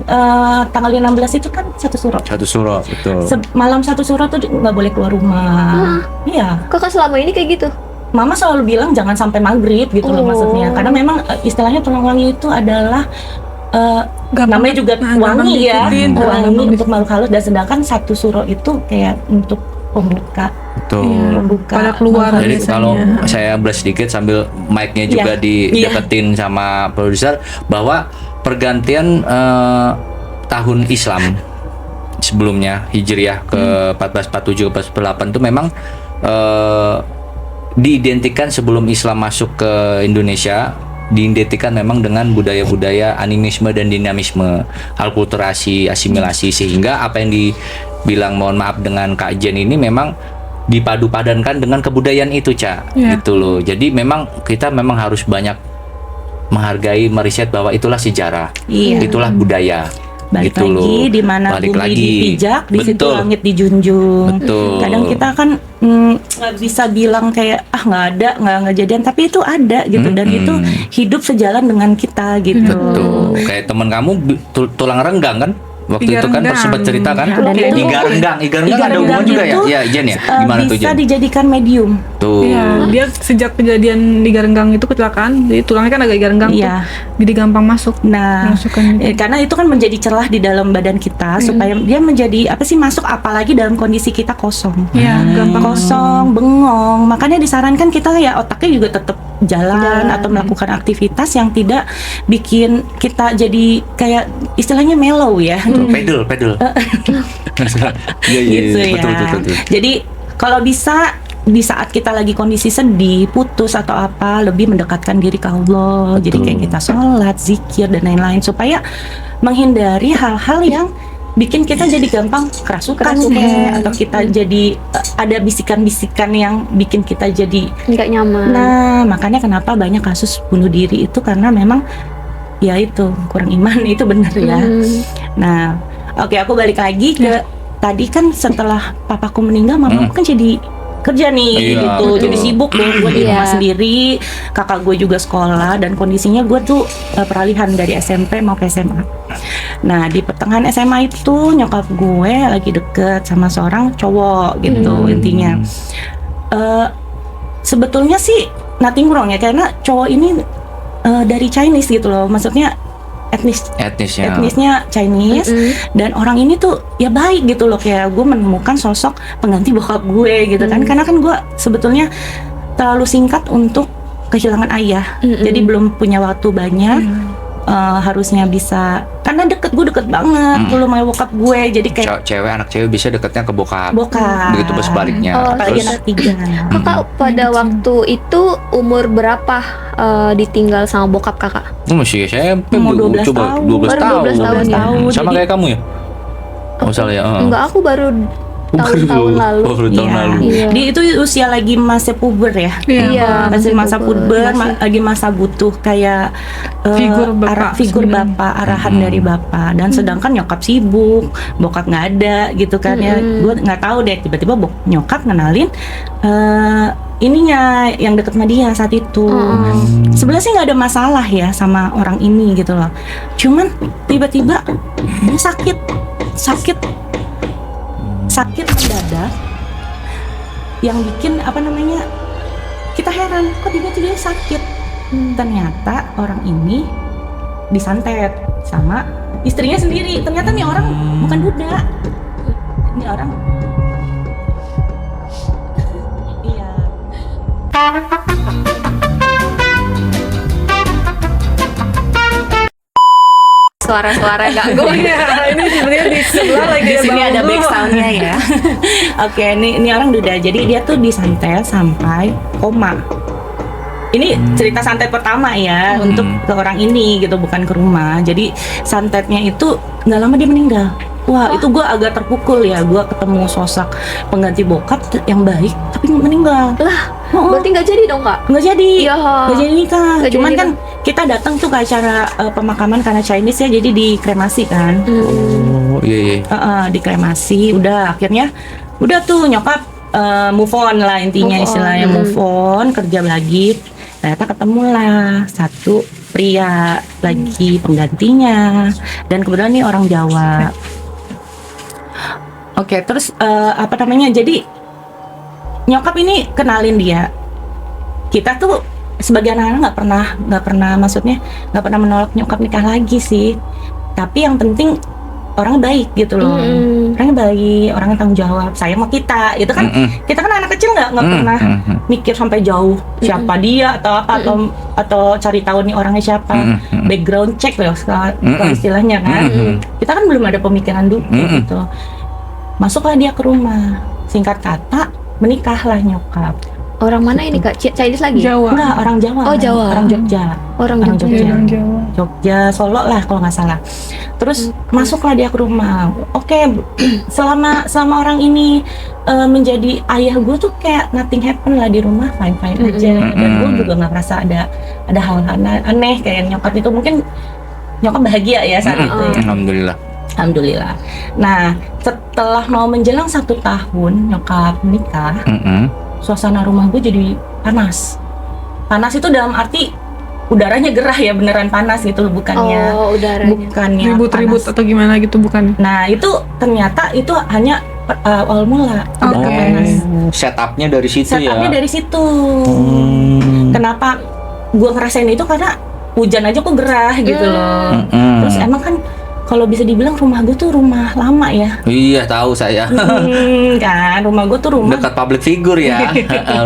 Speaker 1: tanggal 16 itu kan satu suro.
Speaker 3: Satu surah, betul.
Speaker 1: Malam satu suro tuh nggak boleh keluar rumah. Iya,
Speaker 2: Kakak selama ini kayak gitu?
Speaker 1: mama selalu bilang jangan sampai maghrib gitu loh maksudnya. Karena memang istilahnya tulang wangi itu adalah namanya juga wangi ya, wangi untuk makhluk halus. Dan sedangkan satu suro itu kayak untuk pembuka,
Speaker 3: Betul.
Speaker 1: pembuka.
Speaker 4: Pada keluar.
Speaker 1: makhluk
Speaker 3: Jadi
Speaker 1: halus.
Speaker 3: kalau saya belas sedikit sambil mic-nya juga
Speaker 1: Iya.
Speaker 3: dideketin sama produser, bahwa pergantian tahun Islam sebelumnya Hijriah ke 1447 ke 1448 itu memang diidentikan sebelum Islam masuk ke Indonesia, diidentikan memang dengan budaya-budaya animisme dan dinamisme, alkulturasi, asimilasi, sehingga apa yang dibilang mohon maaf dengan Kak Jen ini memang dipadu-padankan dengan kebudayaan itu, Ca.
Speaker 4: Iya.
Speaker 3: Gitu loh. Jadi memang kita memang harus banyak menghargai, meriset bahwa itulah sejarah,
Speaker 1: Iya.
Speaker 3: itulah budaya.
Speaker 1: Balik
Speaker 3: Gitu
Speaker 1: lagi
Speaker 3: loh.
Speaker 1: di mana
Speaker 3: Balik
Speaker 1: bumi
Speaker 3: lagi.
Speaker 1: dipijak, di situ
Speaker 3: Betul.
Speaker 1: langit dijunjung.
Speaker 3: Betul.
Speaker 1: Kadang kita kan nggak bisa bilang kayak nggak ada, nggak ngejadian, tapi itu ada gitu, dan itu hidup sejalan dengan kita gitu.
Speaker 3: Betul. Kayak teman kamu tulang renggang kan? Waktu
Speaker 4: Iga
Speaker 3: itu kan
Speaker 4: renggang.
Speaker 3: sempat cerita kan?
Speaker 1: Dan itu-
Speaker 3: Iga renggang ada hubungan
Speaker 1: renggang
Speaker 3: juga ya?
Speaker 1: itu,
Speaker 3: Iya, Jen ya? Gimana tuh,
Speaker 1: bisa
Speaker 3: Jen?
Speaker 1: dijadikan medium.
Speaker 3: Tuh.
Speaker 4: Iya, dia sejak kejadian di Garenggang itu kecelakaan, jadi tulangnya kan agak garenggang
Speaker 1: Iya.
Speaker 4: tuh, jadi gampang masuk.
Speaker 1: Nah,
Speaker 4: Masukan gitu.
Speaker 1: karena itu kan menjadi celah di dalam badan kita supaya dia menjadi apa sih, masuk, apalagi dalam kondisi kita kosong.
Speaker 4: Iya, gampang
Speaker 1: Kosong, bengong. Makanya disarankan kita ya otaknya juga tetap jalan atau melakukan aktivitas yang tidak bikin kita jadi kayak istilahnya mellow ya.
Speaker 3: Tuh, pedal. Iya,
Speaker 1: Gitu ya.
Speaker 3: betul.
Speaker 1: Jadi kalau bisa di saat kita lagi kondisi sedih, putus atau apa, lebih mendekatkan diri ke Allah. Jadi
Speaker 3: Betul.
Speaker 1: kayak kita sholat, zikir dan lain-lain supaya menghindari hal-hal yang bikin kita jadi gampang kerasukan kayak, atau kita jadi ada bisikan-bisikan yang bikin kita jadi.
Speaker 2: Nggak nyaman.
Speaker 1: Nah, makanya kenapa banyak kasus bunuh diri itu karena memang ya itu kurang iman. Itu benar ya. Nah, oke, aku balik lagi ke tadi kan setelah papaku meninggal, mamaku kan jadi kerja nih
Speaker 3: Iya,
Speaker 1: gitu,
Speaker 3: betul.
Speaker 1: jadi sibuk dong. Gue di rumah
Speaker 2: Iya.
Speaker 1: sendiri, kakak gue juga sekolah, dan kondisinya gue tuh peralihan dari SMP mau ke SMA. Nah, di pertengahan SMA itu nyokap gue lagi deket sama seorang cowok gitu intinya. Sebetulnya sih nothing wrong ya, karena cowok ini dari Chinese gitu loh, maksudnya
Speaker 3: Etnisnya.
Speaker 1: etnisnya Chinese, dan orang ini tuh ya baik gitu loh, kayak gue menemukan sosok pengganti bokap gue gitu kan, karena kan gue sebetulnya terlalu singkat untuk kehilangan ayah, jadi belum punya waktu banyak. Harusnya bisa, karena gue deket banget dulu sama bokap gue, jadi kayak
Speaker 3: Anak cewek bisa dekatnya ke bokap.
Speaker 1: bokap.
Speaker 3: Begitu pas sebaliknya.
Speaker 1: Apalagi
Speaker 3: Terus
Speaker 1: anak tiga.
Speaker 2: Kakak pada waktu itu umur berapa ditinggal sama bokap kakak?
Speaker 3: masih SMP,
Speaker 1: Umur 12
Speaker 3: coba
Speaker 1: tahun.
Speaker 3: 12
Speaker 2: Baru
Speaker 3: tahun.
Speaker 2: 12 tahun ya.
Speaker 3: Sama
Speaker 1: Jadi-
Speaker 3: kayak kamu ya? Oh, salah ya.
Speaker 2: Enggak, aku baru tahun lalu.
Speaker 3: Oh, baru tahun
Speaker 1: Iya.
Speaker 3: lalu.
Speaker 2: Iya.
Speaker 1: Dia itu usia lagi masa puber ya.
Speaker 4: Iya.
Speaker 1: Masih masa puber,
Speaker 2: masih.
Speaker 1: lagi masa butuh kayak
Speaker 4: Figur bapak
Speaker 1: figur
Speaker 4: sebenarnya.
Speaker 1: bapak, arahan dari bapak. Dan sedangkan nyokap sibuk, bokap nggak ada gitu kan ya. Gue nggak tahu deh, tiba-tiba nyokap ngenalin ininya yang deket sama dia saat itu. Sebenarnya sih nggak ada masalah ya sama orang ini gitu loh. Cuman tiba-tiba dia sakit mendadak yang bikin kita heran kok tiba-tiba sakit. Ternyata orang ini disantet sama istrinya sendiri. Ternyata nih orang bukan duda, ini orang iya.
Speaker 2: Suara-suara ganggu.
Speaker 4: Iya, ini sebenarnya di sebelah lagi
Speaker 1: Di sini ada back sound-nya ya. Oke, ini orang duda. Jadi dia tuh disantet sampai koma. Ini cerita santet pertama ya untuk ke orang ini gitu, bukan ke rumah. Jadi santetnya itu nggak lama dia meninggal. Wah, itu gue agak terpukul ya. Gue ketemu sosok pengganti bokap yang baik, tapi meninggal.
Speaker 2: Lah,
Speaker 1: Oh,
Speaker 2: berarti nggak jadi dong, Kak?
Speaker 1: nggak jadi,
Speaker 2: Iya.
Speaker 1: nggak jadi nikah.
Speaker 2: Nggak
Speaker 1: Cuman
Speaker 2: jadi
Speaker 1: kan kita datang tuh ke acara pemakaman karena Chinese ya, jadi dikremasi kan.
Speaker 3: Oh, iya.
Speaker 1: Dikremasi, udah akhirnya udah tuh nyokap move on lah intinya,
Speaker 2: Move on.
Speaker 1: istilahnya move on, kerja lagi. Ternyata ketemulah satu pria lagi penggantinya, dan kebetulan nih orang Jawa. Oke, terus jadi nyokap ini kenalin dia. Kita tuh sebagai anak-anak nggak pernah maksudnya nggak pernah menolak nyokap nikah lagi sih. Tapi yang penting orang baik gitu loh. Orangnya baik, orangnya tanggung jawab, sayang sama kita. Itu kan kita kan anak kecil nggak pernah mikir sampai jauh siapa dia atau apa atau cari tahu nih orangnya siapa. Background check loh kalau istilahnya kan. Kita kan belum ada pemikiran dulu gitu. Masuklah dia ke rumah. Singkat kata, menikahlah nyokap.
Speaker 2: Orang mana ini, Kak? Chinese lagi?
Speaker 4: Jawa.
Speaker 1: Enggak, orang Jawa.
Speaker 2: Oh, Jawa.
Speaker 1: Orang Jogja.
Speaker 2: Orang
Speaker 1: Orang
Speaker 2: Jogja.
Speaker 1: Jogja.
Speaker 4: Orang Jawa.
Speaker 1: Jogja, Solo lah kalau nggak salah. Terus masuklah dia ke rumah. Oke, selama orang ini menjadi ayah gue tuh kayak nothing happen lah di rumah, fine aja. Dan gue juga nggak merasa ada hal-hal aneh kayak nyokap itu. Mungkin nyokap bahagia ya saat itu ya. Alhamdulillah. Nah, setelah mau menjelang 1 tahun nyokap nikah, suasana rumah gue jadi panas. Panas itu dalam arti udaranya gerah ya, beneran panas gitu, bukannya bukannya
Speaker 4: Ribut-ribut
Speaker 1: panas.
Speaker 4: atau gimana gitu bukan?
Speaker 1: Nah, itu ternyata itu hanya awal mula udah
Speaker 4: Oke.
Speaker 1: panas.
Speaker 3: Setupnya dari situ
Speaker 1: Setupnya
Speaker 3: ya.
Speaker 1: dari situ. Kenapa gue ngerasain itu karena hujan aja kok gerah gitu loh. Terus emang kan kalau bisa dibilang rumah gue tuh rumah lama ya.
Speaker 3: Iya, tahu saya.
Speaker 1: Kan rumah gue tuh rumah
Speaker 3: Dekat public figure ya.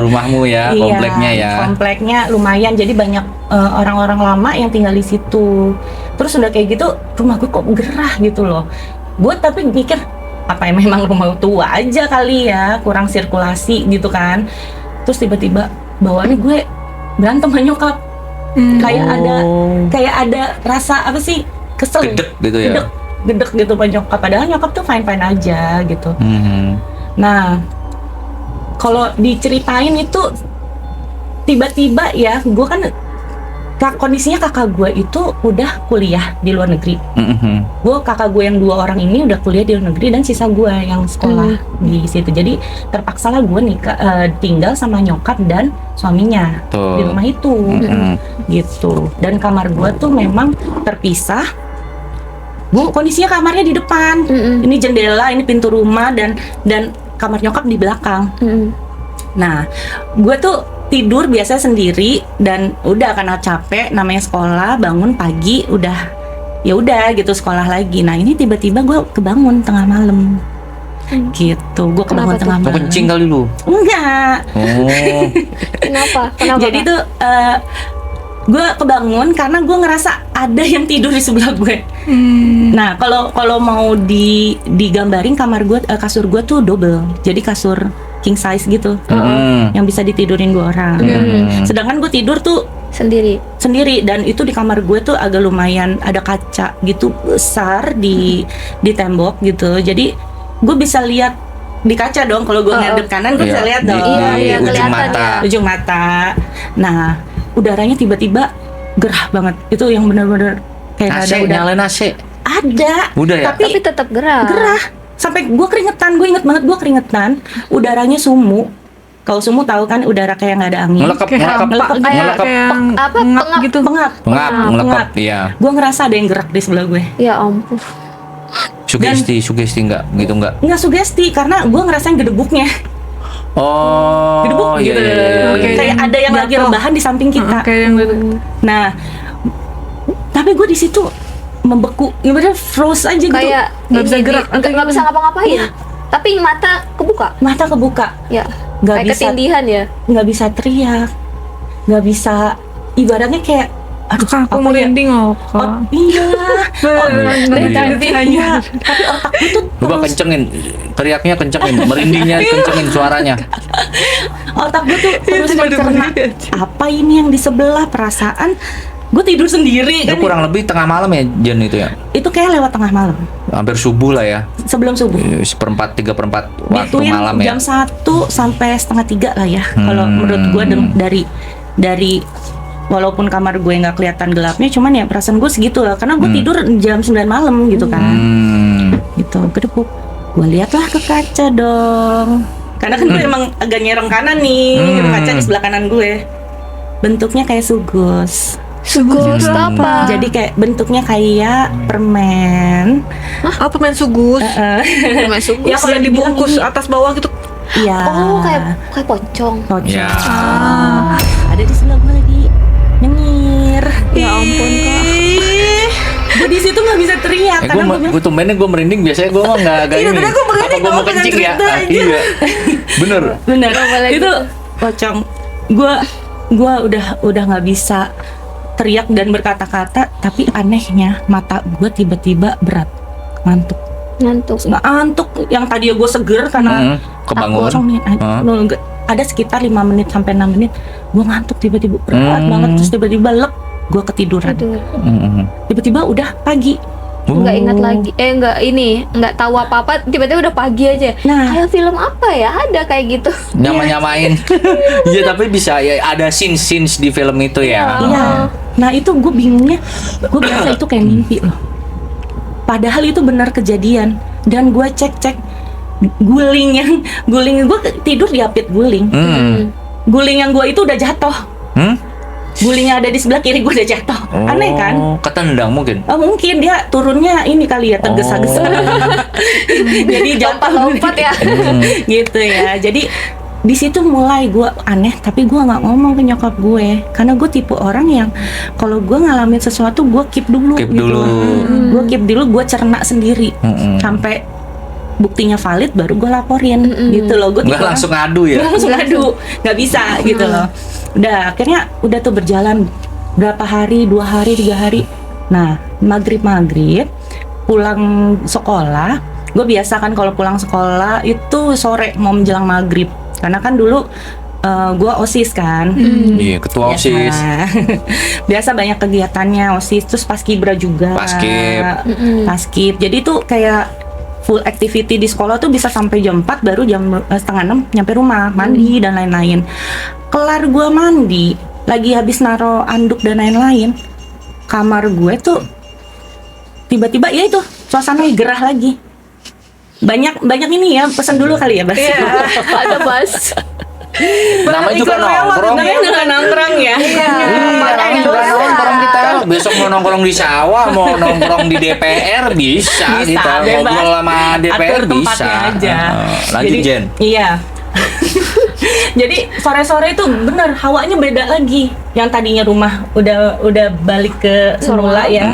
Speaker 3: Rumahmu ya,
Speaker 1: Iya,
Speaker 3: kompleknya ya.
Speaker 1: kompleknya lumayan, jadi banyak orang-orang lama yang tinggal di situ. Terus udah kayak gitu rumah gue kok gerah gitu loh. Gue tapi mikir apa ya, memang rumah tua aja kali ya, kurang sirkulasi gitu kan. Terus tiba-tiba bawaannya gue berantem sama nyokap. Kayak ada rasa apa sih, kesel,
Speaker 3: Gedek gitu ya.
Speaker 1: gedek gitu sama nyokap. Padahal nyokap tuh fine aja gitu. Nah, kalau diceritain itu tiba-tiba ya, gue kan kondisinya kakak gue itu udah kuliah di luar negeri. Kakak gue yang 2 orang ini udah kuliah di luar negeri, dan sisa gue yang sekolah di situ. Jadi terpaksalah gue tinggal sama nyokap dan suaminya
Speaker 3: Tuh.
Speaker 1: di rumah itu, gitu. Dan kamar gue tuh memang terpisah. Kondisinya kamarnya di depan. Ini jendela, ini pintu rumah, dan kamar nyokap di belakang. Nah, gue tuh tidur biasa sendiri, dan udah karena capek namanya sekolah, bangun pagi ya udah gitu sekolah lagi. Nah, ini tiba-tiba gue kebangun tengah malam. Gitu. Gue kebangun
Speaker 2: Kenapa
Speaker 1: tengah
Speaker 3: Lo
Speaker 1: malam.
Speaker 3: kencing kali lu.
Speaker 1: Enggak.
Speaker 3: Oh.
Speaker 2: Kenapa?
Speaker 1: Jadi
Speaker 2: Kak?
Speaker 1: tuh gue kebangun karena gue ngerasa ada yang tidur di sebelah gue. Nah, kalau mau digambarin kamar gue, kasur gue tuh double. Jadi kasur king size gitu, yang bisa ditidurin 2 orang. Sedangkan gue tidur tuh sendiri, dan itu di kamar gue tuh agak lumayan ada kaca gitu besar di tembok gitu. Jadi gue bisa lihat di kaca dong. Kalau gue ngadep kanan gue bisa lihat dong.
Speaker 2: Iya,
Speaker 3: ujung
Speaker 2: kelihatan
Speaker 3: mata.
Speaker 2: ya.
Speaker 1: Ujung mata. Nah, udaranya tiba-tiba gerah banget. Itu yang benar-benar kayak
Speaker 3: AC,
Speaker 1: ada udah
Speaker 3: nyalain AC.
Speaker 1: ada.
Speaker 3: Udah ya?
Speaker 2: Tapi tetap gerah.
Speaker 1: Gerah. Sampai gue keringetan. Gue inget banget gue keringetan. Udaranya sumu. Kalau sumu tahu kan udara kayak nggak ada angin.
Speaker 3: Ngelekep,
Speaker 4: Kayak
Speaker 3: ngelekep,
Speaker 4: hampa gitu,
Speaker 3: ngelekep.
Speaker 4: kayak
Speaker 2: Apa,
Speaker 4: ngap
Speaker 2: pengap
Speaker 4: gitu.
Speaker 1: Pengap.
Speaker 3: Pengap, ngelekep, iya.
Speaker 1: Gue ngerasa ada yang gerak di sebelah gue.
Speaker 2: Ya ampun.
Speaker 3: Sugesti enggak gitu enggak?
Speaker 1: Nggak sugesti karena gue ngerasain gedebuknya.
Speaker 3: Oh,
Speaker 1: Gedebuk
Speaker 3: iya,
Speaker 1: gitu.
Speaker 3: iya, iya.
Speaker 4: Oke.
Speaker 1: Kayak ada yang lagi
Speaker 4: Jatuh.
Speaker 1: rebahan di samping kita.
Speaker 4: Kayak yang
Speaker 1: Nah, tapi gue di situ membeku, gimana froze aja gitu.
Speaker 2: Kayak
Speaker 4: Nggak bisa
Speaker 2: ini,
Speaker 4: gerak.
Speaker 2: nggak bisa ngapa-ngapain. Tapi mata kebuka.
Speaker 1: Mata kebuka,
Speaker 2: Ya.
Speaker 1: Nggak
Speaker 2: Kayak
Speaker 1: bisa.
Speaker 2: ketindihan ya.
Speaker 1: nggak bisa teriak, nggak bisa, ibaratnya kayak, aduh
Speaker 4: Kak, aku
Speaker 1: apa ya?
Speaker 4: merinding loh,
Speaker 1: Oh,
Speaker 4: Kak.
Speaker 1: iya.
Speaker 3: Iya.
Speaker 1: Iya. Tapi otak gue tuh
Speaker 3: Coba
Speaker 1: terus,
Speaker 3: kencengin, teriaknya kencengin, merindingnya kencengin suaranya.
Speaker 1: otak gue tuh terus mencerna, apa ini yang di sebelah, perasaan gue tidur sendiri
Speaker 3: Itu
Speaker 1: kan.
Speaker 3: kurang lebih tengah malam ya, Jen itu ya?
Speaker 1: Itu kayak lewat tengah malam,
Speaker 3: Hampir subuh lah ya.
Speaker 1: sebelum subuh.
Speaker 3: Seperempat, 3/4 waktu
Speaker 1: Gituin
Speaker 3: malam ya.
Speaker 1: jam 1 sampai setengah 3 lah ya. Kalau menurut gue dari walaupun kamar gue nggak kelihatan gelapnya, cuman ya perasaan gue segitu lah. Karena gue tidur jam 9 malam gitu kan. Gitu, gedebuk. Gue liatlah ke kaca dong. Karena kan gue emang agak nyerong kanan nih, gitu, kaca di sebelah kanan gue. Bentuknya kayak sugus.
Speaker 2: Sugus apa?
Speaker 1: Jadi kayak bentuknya kayak permen.
Speaker 4: Oh, permen sugus.
Speaker 2: Permen sugus.
Speaker 1: Ya,
Speaker 4: Kalau
Speaker 1: kalau
Speaker 4: dibungkus
Speaker 1: dibilang ini-
Speaker 4: atas bawah gitu.
Speaker 1: Iya.
Speaker 2: Oh, kayak pocong.
Speaker 1: Pocong.
Speaker 3: Ya.
Speaker 1: Ada di sebelah gue lagi nyengir.
Speaker 2: Ya ampun, Kak.
Speaker 1: Gue di situ nggak bisa teriak karena gue bilang,
Speaker 3: gue tumbennya gue merinding, biasanya gue mah nggak
Speaker 4: Iya,
Speaker 3: ini.
Speaker 4: tadi aku merinding
Speaker 3: Apa gue
Speaker 4: kalau
Speaker 3: mau
Speaker 4: pengen
Speaker 3: kencing ya?
Speaker 4: cerita aja.
Speaker 3: Iya. Bener.
Speaker 1: bener
Speaker 2: Apalagi
Speaker 1: itu pocong. Gue udah nggak bisa teriak dan berkata-kata, tapi anehnya mata gue tiba-tiba berat, ngantuk. Ngantuk yang tadi gue seger karena
Speaker 3: Kebangun.
Speaker 1: kosong nih. Ada sekitar 5 menit sampai 6 menit gue ngantuk tiba-tiba berat banget, terus tiba-tiba lep gue ketiduran.
Speaker 2: Aduh.
Speaker 1: Tiba-tiba udah pagi.
Speaker 2: Nggak ingat lagi. Nggak tahu apa-apa. Tiba-tiba udah pagi aja.
Speaker 1: Nah.
Speaker 2: Kayak film apa ya? Ada kayak gitu.
Speaker 3: Nyamain. Iya, tapi bisa ya, ada scenes di film itu ya.
Speaker 1: Iya. Nah itu gue bingungnya, gue biasa itu kayak mimpi loh. Padahal itu benar kejadian. Dan gue cek guling gue tidur diapit guling. Guling yang gue itu udah jatuh. Guling yang ada di sebelah kiri gue udah jatuh. Aneh kan?
Speaker 3: Oh, ketendang mungkin.
Speaker 1: Oh, mungkin dia turunnya ini kali ya, tergesa-gesa. Jadi jatuh
Speaker 2: Lompat ya.
Speaker 1: gitu ya. Jadi di situ mulai gue aneh, tapi gue nggak ngomong ke nyokap gue karena gue tipe orang yang kalau gue ngalamin sesuatu gue keep dulu. Gue keep dulu, gue cerna sendiri sampai buktinya valid baru gue laporin gitu loh. Gue
Speaker 3: Nggak langsung ngadu ya.
Speaker 1: Nggak langsung ngadu, nggak bisa gitu loh. Udah akhirnya udah tuh berjalan berapa hari, 2 hari, 3 hari. Nah maghrib pulang sekolah, gue biasa kan kalau pulang sekolah itu sore mau menjelang maghrib. Karena kan dulu gue OSIS kan.
Speaker 3: Iya, ketua
Speaker 1: Biasa.
Speaker 3: OSIS.
Speaker 1: Biasa banyak kegiatannya OSIS, terus paskibra juga. Paskib. Jadi tuh kayak full activity di sekolah tuh bisa sampai jam 4 baru jam setengah 6 nyampe rumah, mandi dan lain-lain. Kelar gue mandi, lagi habis naro anduk dan lain-lain, kamar gue tuh tiba-tiba ya itu suasananya gerah lagi. Banyak ini ya, pesan dulu kali ya, Bas.
Speaker 2: Ada Bas.
Speaker 3: Namanya juga nongkrong.
Speaker 1: Namanya juga nongkrong ya.
Speaker 3: Iya, namanya juga nongkrong kita. Besok mau nongkrong di sawah, mau nongkrong di DPR bisa kita
Speaker 1: bebas.
Speaker 3: ngobrol sama DPR
Speaker 1: Atur tempatnya
Speaker 3: bisa.
Speaker 1: aja.
Speaker 3: Lanjut,
Speaker 1: Jadi,
Speaker 3: Jen.
Speaker 1: Iya. Jadi sore-sore itu bener hawanya beda lagi. Yang tadinya rumah udah balik ke semula ya.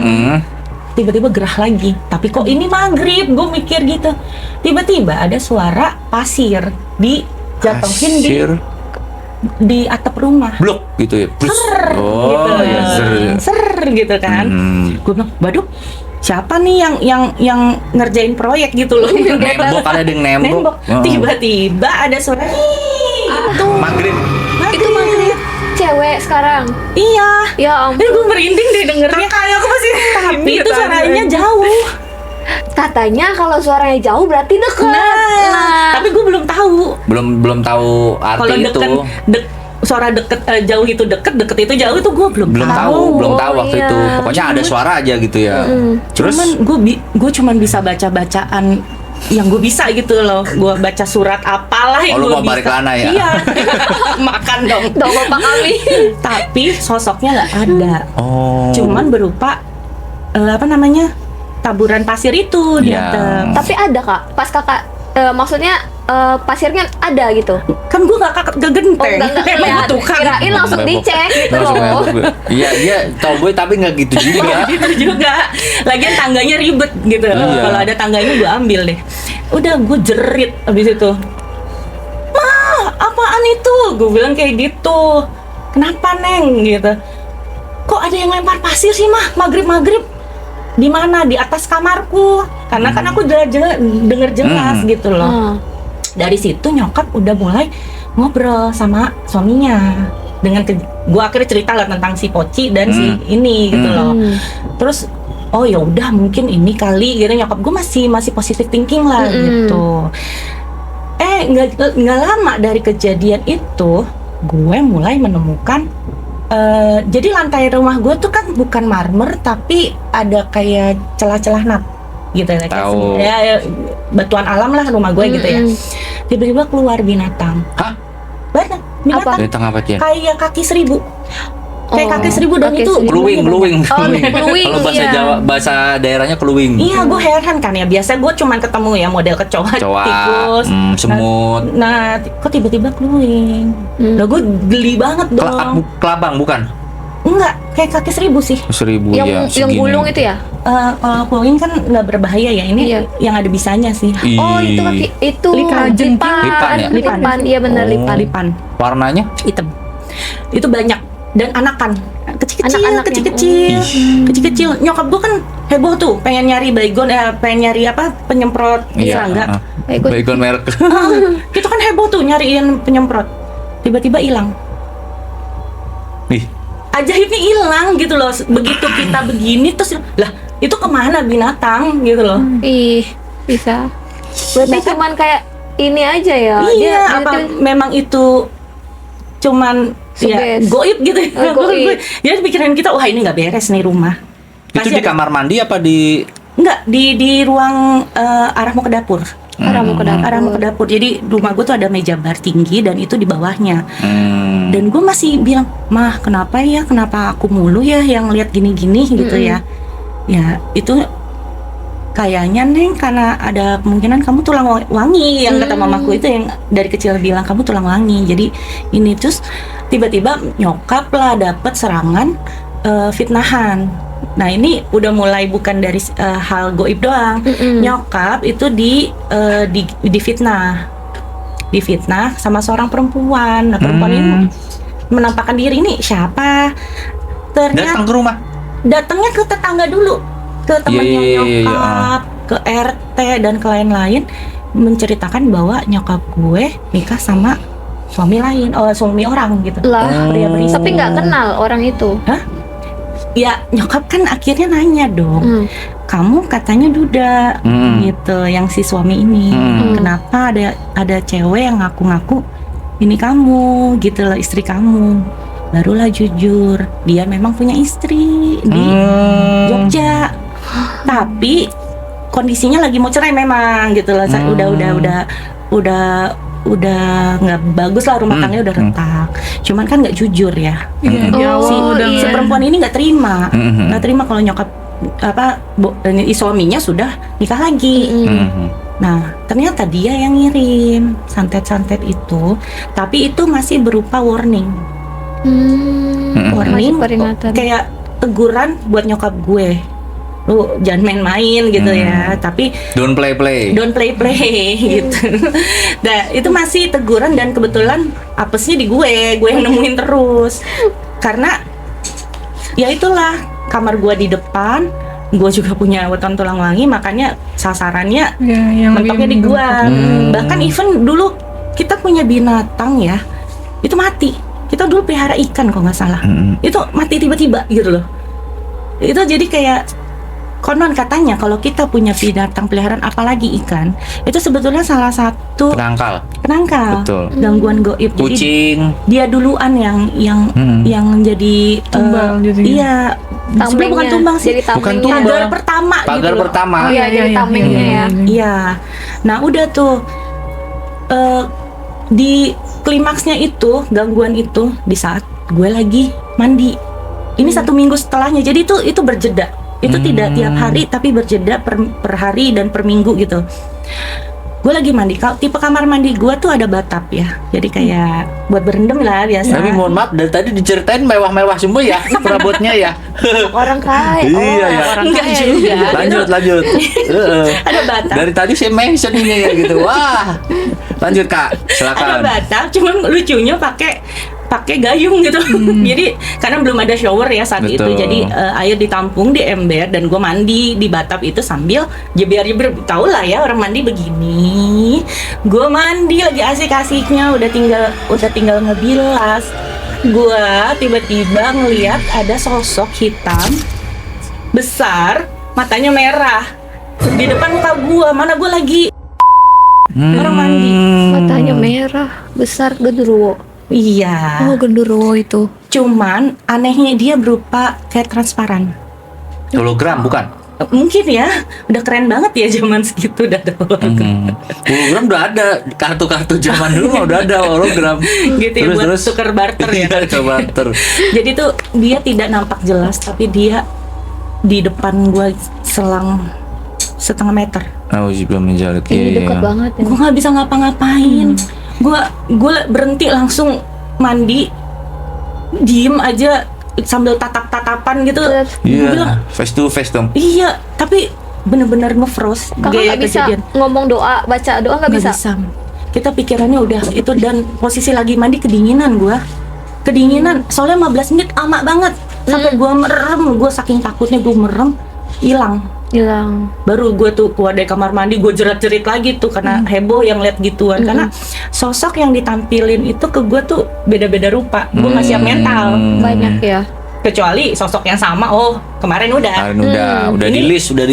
Speaker 1: Tiba-tiba gerah lagi. Tapi kok ini maghrib? Gue mikir gitu. Tiba-tiba ada suara pasir dijatuhin di atap rumah.
Speaker 3: Blok gitu ya. Brus.
Speaker 1: Gitu.
Speaker 3: Oh, ya.
Speaker 1: Ser gitu kan. Gue bilang, waduh, siapa nih yang ngerjain proyek gitu loh.
Speaker 3: Nembok, ada yang nembok.
Speaker 1: Tiba-tiba ada suara
Speaker 3: Maghrib.
Speaker 2: Itu maghrib. Cewek sekarang.
Speaker 1: Iya.
Speaker 2: Ya ampun.
Speaker 1: Gue merinding deh dengernya.
Speaker 4: Kayak aku masih
Speaker 1: Tapi
Speaker 4: ini
Speaker 1: itu
Speaker 4: tadi.
Speaker 1: suaranya jauh.
Speaker 2: Katanya kalau suaranya jauh berarti deket.
Speaker 1: Tapi gue belum tahu.
Speaker 3: Belum tahu arti
Speaker 1: Kalau
Speaker 3: itu.
Speaker 1: suara deket jauh itu deket itu jauh itu gue belum tahu.
Speaker 3: Belum tahu
Speaker 2: Oh,
Speaker 3: waktu
Speaker 2: iya.
Speaker 3: itu. Pokoknya ada suara aja gitu ya. Terus
Speaker 1: Cuman gue cuman bisa baca-bacaan yang gue bisa gitu loh. Gue baca surat apalah yang
Speaker 3: lu
Speaker 1: gue
Speaker 3: mau
Speaker 1: bisa.
Speaker 3: balik lana ya?
Speaker 1: Iya. Makan dong.
Speaker 2: Dong Bapak kami.
Speaker 1: Tapi sosoknya nggak ada.
Speaker 3: oh.
Speaker 1: Cuman berupa taburan pasir itu di
Speaker 3: Iya.
Speaker 1: atas.
Speaker 2: Tapi ada Kak, pas Kakak maksudnya pasirnya ada gitu.
Speaker 1: Kan gue gak genteng.
Speaker 2: Enggak
Speaker 1: Emang
Speaker 2: lihat.
Speaker 1: gue tukang.
Speaker 2: Kirain langsung dicek gitu
Speaker 3: Langsung
Speaker 2: loh.
Speaker 3: ngebuk. Iya, dia tau gue tapi nggak gitu juga.
Speaker 1: Gitu juga. Lagian tangganya ribet gitu.
Speaker 3: Iya.
Speaker 1: Kalau ada tangganya gue ambil deh. Udah gue jerit abis itu. Mah, apaan itu? Gue bilang kayak gitu. Kenapa Neng? Gitu. Kok ada yang lempar pasir sih mah? Maghrib. Di mana? Di atas kamarku. Karena kan aku denger jelas gitu loh.
Speaker 2: Hmm.
Speaker 1: Dari situ nyokap udah mulai ngobrol sama suaminya dengan gue akhirnya cerita lah tentang si Poci dan si ini gitu loh. Terus oh ya udah mungkin ini kali gitu, nyokap gue masih positive thinking lah gitu. Nggak lama dari kejadian itu gue mulai menemukan jadi lantai rumah gue tuh kan bukan marmer tapi ada kayak celah-celah nap gitu ya,
Speaker 3: Tahu.
Speaker 1: ya batuan alam lah rumah gue gitu ya. Tiba-tiba keluar binatang.
Speaker 3: Hah?
Speaker 1: Benar, binatang
Speaker 3: Binatang apa dia?
Speaker 1: kayak kaki seribu. Kayak
Speaker 2: Oh,
Speaker 1: kaki seribu dan
Speaker 2: kaki
Speaker 1: itu
Speaker 2: seribu.
Speaker 3: Keluing.
Speaker 2: Oh, keluing,
Speaker 3: Kalau bahasa
Speaker 2: iya.
Speaker 3: Jawa, bahasa daerahnya keluing.
Speaker 1: Iya, gue heran kan ya. Biasa gue cuman ketemu ya model kecoa,
Speaker 3: Kecoa,
Speaker 1: tikus,
Speaker 3: semut.
Speaker 1: Nah, kok tiba-tiba keluing? Lah gue geli banget dong.
Speaker 3: Kelabang bukan?
Speaker 1: Enggak, kayak kaki seribu sih.
Speaker 3: 1000 ya.
Speaker 2: Yang
Speaker 3: segini.
Speaker 2: gulung itu ya?
Speaker 1: Kalau keluing kan nggak berbahaya ya. Ini
Speaker 2: Iya.
Speaker 1: yang ada bisanya sih.
Speaker 2: Oh, itu kaki itu
Speaker 1: Lipan.
Speaker 3: Lipan ya?
Speaker 2: Lipan. Iya benar
Speaker 3: Oh.
Speaker 2: lipan.
Speaker 1: Lipan
Speaker 3: Warnanya?
Speaker 1: hitam. Itu banyak dan anakan.
Speaker 2: Anak-anaknya.
Speaker 1: Kecil-kecil. Nyokap gue kan heboh tuh, pengen nyari baygon, pengen nyari penyemprot serangga.
Speaker 3: Baygon merek.
Speaker 1: Itu kan heboh tuh nyariin penyemprot. Tiba-tiba hilang.
Speaker 3: Ih,
Speaker 1: Ajaibnya hilang gitu loh. Begitu kita begini terus lah itu kemana binatang gitu loh.
Speaker 2: Ih, bisa. Berarti cuman kayak ini aja ya.
Speaker 1: Iya,
Speaker 2: Dia
Speaker 1: apa
Speaker 2: itu-
Speaker 1: memang itu cuman ya
Speaker 2: Suges.
Speaker 1: goib gitu ya.
Speaker 2: Goib.
Speaker 1: Jadi pikiran kita wah ini nggak beres nih rumah.
Speaker 3: itu
Speaker 1: Pasti
Speaker 3: di
Speaker 1: ada-
Speaker 3: kamar mandi apa di
Speaker 1: Enggak, di ruang arah mau ke dapur.
Speaker 2: Arah mau ke dapur.
Speaker 1: Arah mau ke dapur. Jadi rumah gue tuh ada meja bar tinggi dan itu di bawahnya.
Speaker 3: Hmm.
Speaker 1: Dan gue masih bilang, "Mah, kenapa ya? Kenapa aku mulu ya yang lihat gini-gini gitu ya?" Ya, itu kayaknya Neng karena ada kemungkinan kamu tulang wangi yang kata mamaku itu yang dari kecil bilang kamu tulang wangi. Jadi ini terus tiba-tiba nyokap lah dapet serangan fitnahan. Nah ini udah mulai bukan dari hal goib doang. Nyokap itu difitnah sama seorang perempuan. Nah perempuan ini menampakkan diri ini siapa? Ternyata
Speaker 3: Datang ke rumah.
Speaker 1: datangnya ke tetangga dulu, ke temannya
Speaker 3: Iya,
Speaker 1: nyokap, ke RT dan ke lain-lain menceritakan bahwa nyokap gue nikah sama suami lain, suami orang gitu.
Speaker 2: Lah,
Speaker 1: Pria berisik.
Speaker 2: tapi nggak kenal orang itu.
Speaker 1: Hah? Ya nyokap kan akhirnya nanya dong, kamu katanya duda gitu, yang si suami ini, kenapa ada cewek yang ngaku-ngaku ini kamu gitu loh, istri kamu. Barulah jujur, dia memang punya istri di Jogja, tapi kondisinya lagi mau cerai memang gitu loh. Udah nggak bagus lah rumah tangganya udah retak. Cuman kan nggak jujur ya. Si perempuan ini nggak terima kalau nyokap suaminya sudah nikah lagi. Nah ternyata dia yang ngirim santet-santet itu, tapi itu masih berupa warning. Warning
Speaker 2: Masih peringatan.
Speaker 1: kayak teguran buat nyokap gue, lu jangan main-main gitu ya, tapi
Speaker 3: Don't play.
Speaker 1: don't play gitu. Nah itu masih teguran dan kebetulan apesnya di gue yang nemuin terus karena ya itulah kamar gue di depan, gue juga punya weton tulang wangi, makanya sasarannya
Speaker 4: yang
Speaker 1: mentoknya di gue. Bahkan even dulu kita punya binatang ya, itu mati. Kita dulu pelihara ikan kalau nggak salah, itu mati tiba-tiba gitu loh. Itu jadi kayak konon katanya kalau kita punya binatang peliharaan apalagi ikan, itu sebetulnya salah satu
Speaker 3: Penangkal.
Speaker 1: penangkal
Speaker 3: Betul.
Speaker 1: gangguan goib. Jadi
Speaker 3: Kucing.
Speaker 1: dia duluan yang jadi
Speaker 4: Tumbal gitu ya.
Speaker 1: iya, sebenarnya bukan tumbang sih,
Speaker 2: Jadi
Speaker 3: Bukan
Speaker 2: tamengnya.
Speaker 3: tumbal.
Speaker 1: pagar pertama
Speaker 3: Pagar
Speaker 1: gitu loh.
Speaker 3: pertama.
Speaker 2: Oh iya, jadi tamengnya ya.
Speaker 1: Iya. Nah, udah tuh di klimaksnya itu, gangguan itu di saat gue lagi mandi. Ini 1 minggu setelahnya. Jadi itu berjeda. Itu tidak tiap hari tapi berjeda per hari dan per minggu gitu. Gue lagi mandi. Tipe kamar mandi gue tuh ada batap ya. Jadi kayak buat berendam lah biasa.
Speaker 3: Tapi mohon maaf, dari tadi diceritain mewah-mewah semua ya perabotnya ya.
Speaker 2: Orang kaya.
Speaker 3: Iya, ya.
Speaker 2: Orang
Speaker 1: Enggak
Speaker 2: kaya.
Speaker 1: juga.
Speaker 3: Lanjut. Heeh.
Speaker 1: Ada batap.
Speaker 3: Dari tadi saya mention ini ya gitu. Wah. Lanjut Kak,
Speaker 1: Ada
Speaker 3: silakan.
Speaker 1: batap, cuman lucunya pakai gayung gitu. Jadi karena belum ada shower ya saat itu,
Speaker 3: Betul.
Speaker 1: jadi air ditampung di ember dan gue mandi di batap itu sambil jeber-jeber. Tau lah ya orang mandi begini. Gue mandi lagi asik-asiknya, udah tinggal ngebilas. Gue tiba-tiba ngeliat ada sosok hitam besar, matanya merah di depan muka gue. Mana gue lagi orang mandi.
Speaker 2: Matanya merah, besar, genderuwo.
Speaker 1: Iya.
Speaker 2: Oh, genderuwo itu.
Speaker 1: Cuman anehnya dia berupa kayak transparan.
Speaker 3: Hologram bukan?
Speaker 1: Mungkin ya, udah keren banget ya zaman segitu udah ada hologram.
Speaker 3: Hologram udah ada, kartu-kartu zaman dulu mah udah ada hologram.
Speaker 1: Gitu ya, buat tuker barter ya.
Speaker 3: Iya, tuker barter.
Speaker 1: Jadi tuh dia tidak nampak jelas, tapi dia di depan gua selang 1,5 meter.
Speaker 3: Auzubillahi min dzalik.
Speaker 2: Ini dekat banget ya.
Speaker 1: Gua nggak bisa ngapa-ngapain. Gua berhenti langsung mandi, diem aja sambil tatap-tatapan gitu. Gua bilang,
Speaker 3: Iya, face to face dong.
Speaker 1: iya, tapi bener-bener nge-froze.
Speaker 2: Kakak
Speaker 1: Gaya
Speaker 2: nggak bisa
Speaker 1: kejadian.
Speaker 2: ngomong doa, baca doa nggak bisa.
Speaker 1: Kita pikirannya udah itu, dan posisi lagi mandi kedinginan soalnya 15 menit lama banget sampai gua merem. Gua saking takutnya gua merem, hilang. Baru gue tuh keluar dari kamar mandi, gue jerat-jerit lagi tuh karena heboh yang lihat gituan. Karena sosok yang ditampilin itu ke gue tuh beda-beda rupa. Gue nggak siap mental.
Speaker 2: Banyak ya.
Speaker 1: Kecuali sosok yang sama. Oh, kemarin udah.
Speaker 3: Udah di list.
Speaker 1: gue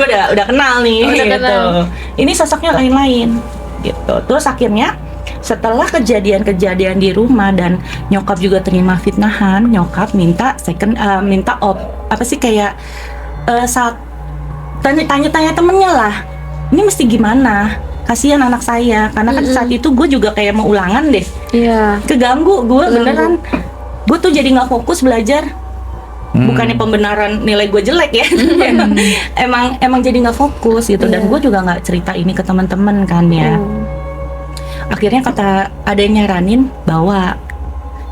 Speaker 1: udah kenal nih
Speaker 2: Udah
Speaker 1: gitu.
Speaker 2: kenal.
Speaker 1: Ini sosoknya lain-lain gitu. Terus akhirnya setelah kejadian-kejadian di rumah dan nyokap juga terima fitnahan, nyokap minta apa sih kayak saat tanya temennya lah, ini mesti gimana, kasihan anak saya, karena kan saat itu gue juga kayak mau ulangan deh,
Speaker 2: Iya.
Speaker 1: keganggu gue beneran. Gue tuh jadi nggak fokus belajar. Bukannya pembenaran nilai gue jelek ya, emang jadi nggak fokus gitu. Dan gue juga nggak cerita ini ke teman-teman kan ya. Akhirnya ada yang nyaranin bawa.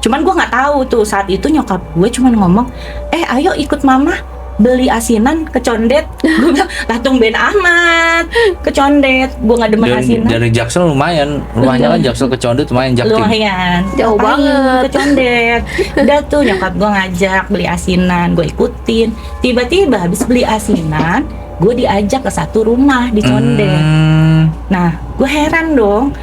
Speaker 1: Cuman gue nggak tahu tuh saat itu nyokap gue cuman ngomong, ayo ikut mama beli asinan ke Condet. Gue bilang, lah tumben amat ke Condet. Gue nggak demen asinan.
Speaker 3: Dari Jaksel lumayan, rumahnya kan Jaksel ke Condet lumayan Jaktim.
Speaker 1: Lumayan
Speaker 2: Jauh
Speaker 1: Ngapain
Speaker 2: banget.
Speaker 1: ke Condet. Udah tuh nyokap gue ngajak beli asinan, gue ikutin. Tiba-tiba habis beli asinan, gue diajak ke satu rumah di Condet. Nah, gue heran dong,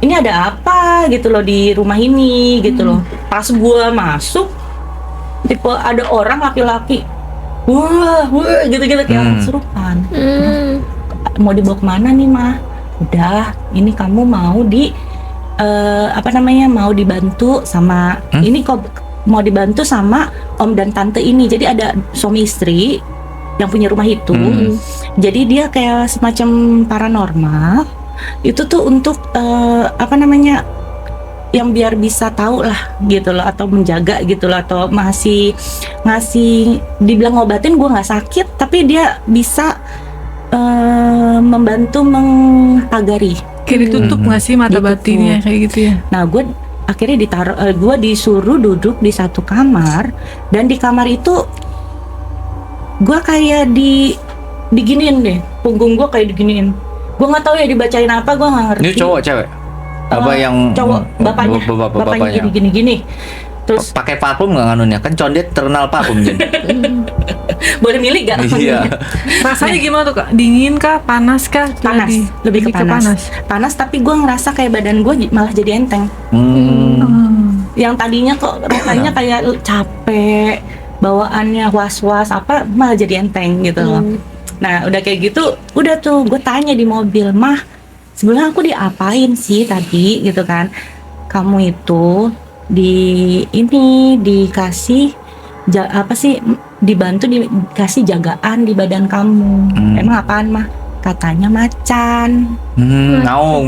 Speaker 1: ini ada apa gitu loh di rumah ini gitu loh. Pas gue masuk, tipe ada orang laki-laki, wah gitu-gitu kayak orang kesurupan. Mau dibawa kemana nih mah? Udah, ini kamu mau mau dibantu sama ini kok, mau dibantu sama om dan tante ini. Jadi ada suami istri yang punya rumah itu. Jadi dia kayak semacam paranormal. Itu tuh untuk yang biar bisa tahu lah gitu loh, atau menjaga gitu loh, atau ngasih dibilang ngobatin gue nggak sakit, tapi dia bisa membantu mengpagari.
Speaker 4: Kayak ditutup nggak sih mata
Speaker 1: Ditutup.
Speaker 4: batinnya kayak gitu ya?
Speaker 1: Nah, gue akhirnya gue disuruh duduk di satu kamar, dan di kamar itu gue kayak diginiin deh, punggung gue kayak diginiin. Gue nggak tahu ya dibacain apa, gue nggak ngerti.
Speaker 3: Ini cowok cewek? Apa yang
Speaker 1: cowok, bapaknya
Speaker 3: bapaknya
Speaker 1: gini. Terus
Speaker 3: pakai parfum nggak nganunya? Kan Condet terkenal parfum jadi.
Speaker 1: boleh milih gak?
Speaker 3: Iya.
Speaker 4: Rasanya gimana tuh Kak? Dingin kah? Panas kah?
Speaker 1: Panas, lebih ke panas. Panas, tapi gue ngerasa kayak badan gue malah jadi enteng. Yang tadinya kok rasanya kayak capek, bawaannya was-was apa malah jadi enteng gitu loh. Nah udah kayak gitu, udah tuh gue tanya di mobil, mah sebenarnya aku diapain sih tadi gitu kan? Kamu itu dikasih apa sih, dibantu dikasih jagaan di badan kamu. Emang apaan mah? Katanya macan.
Speaker 3: Maung.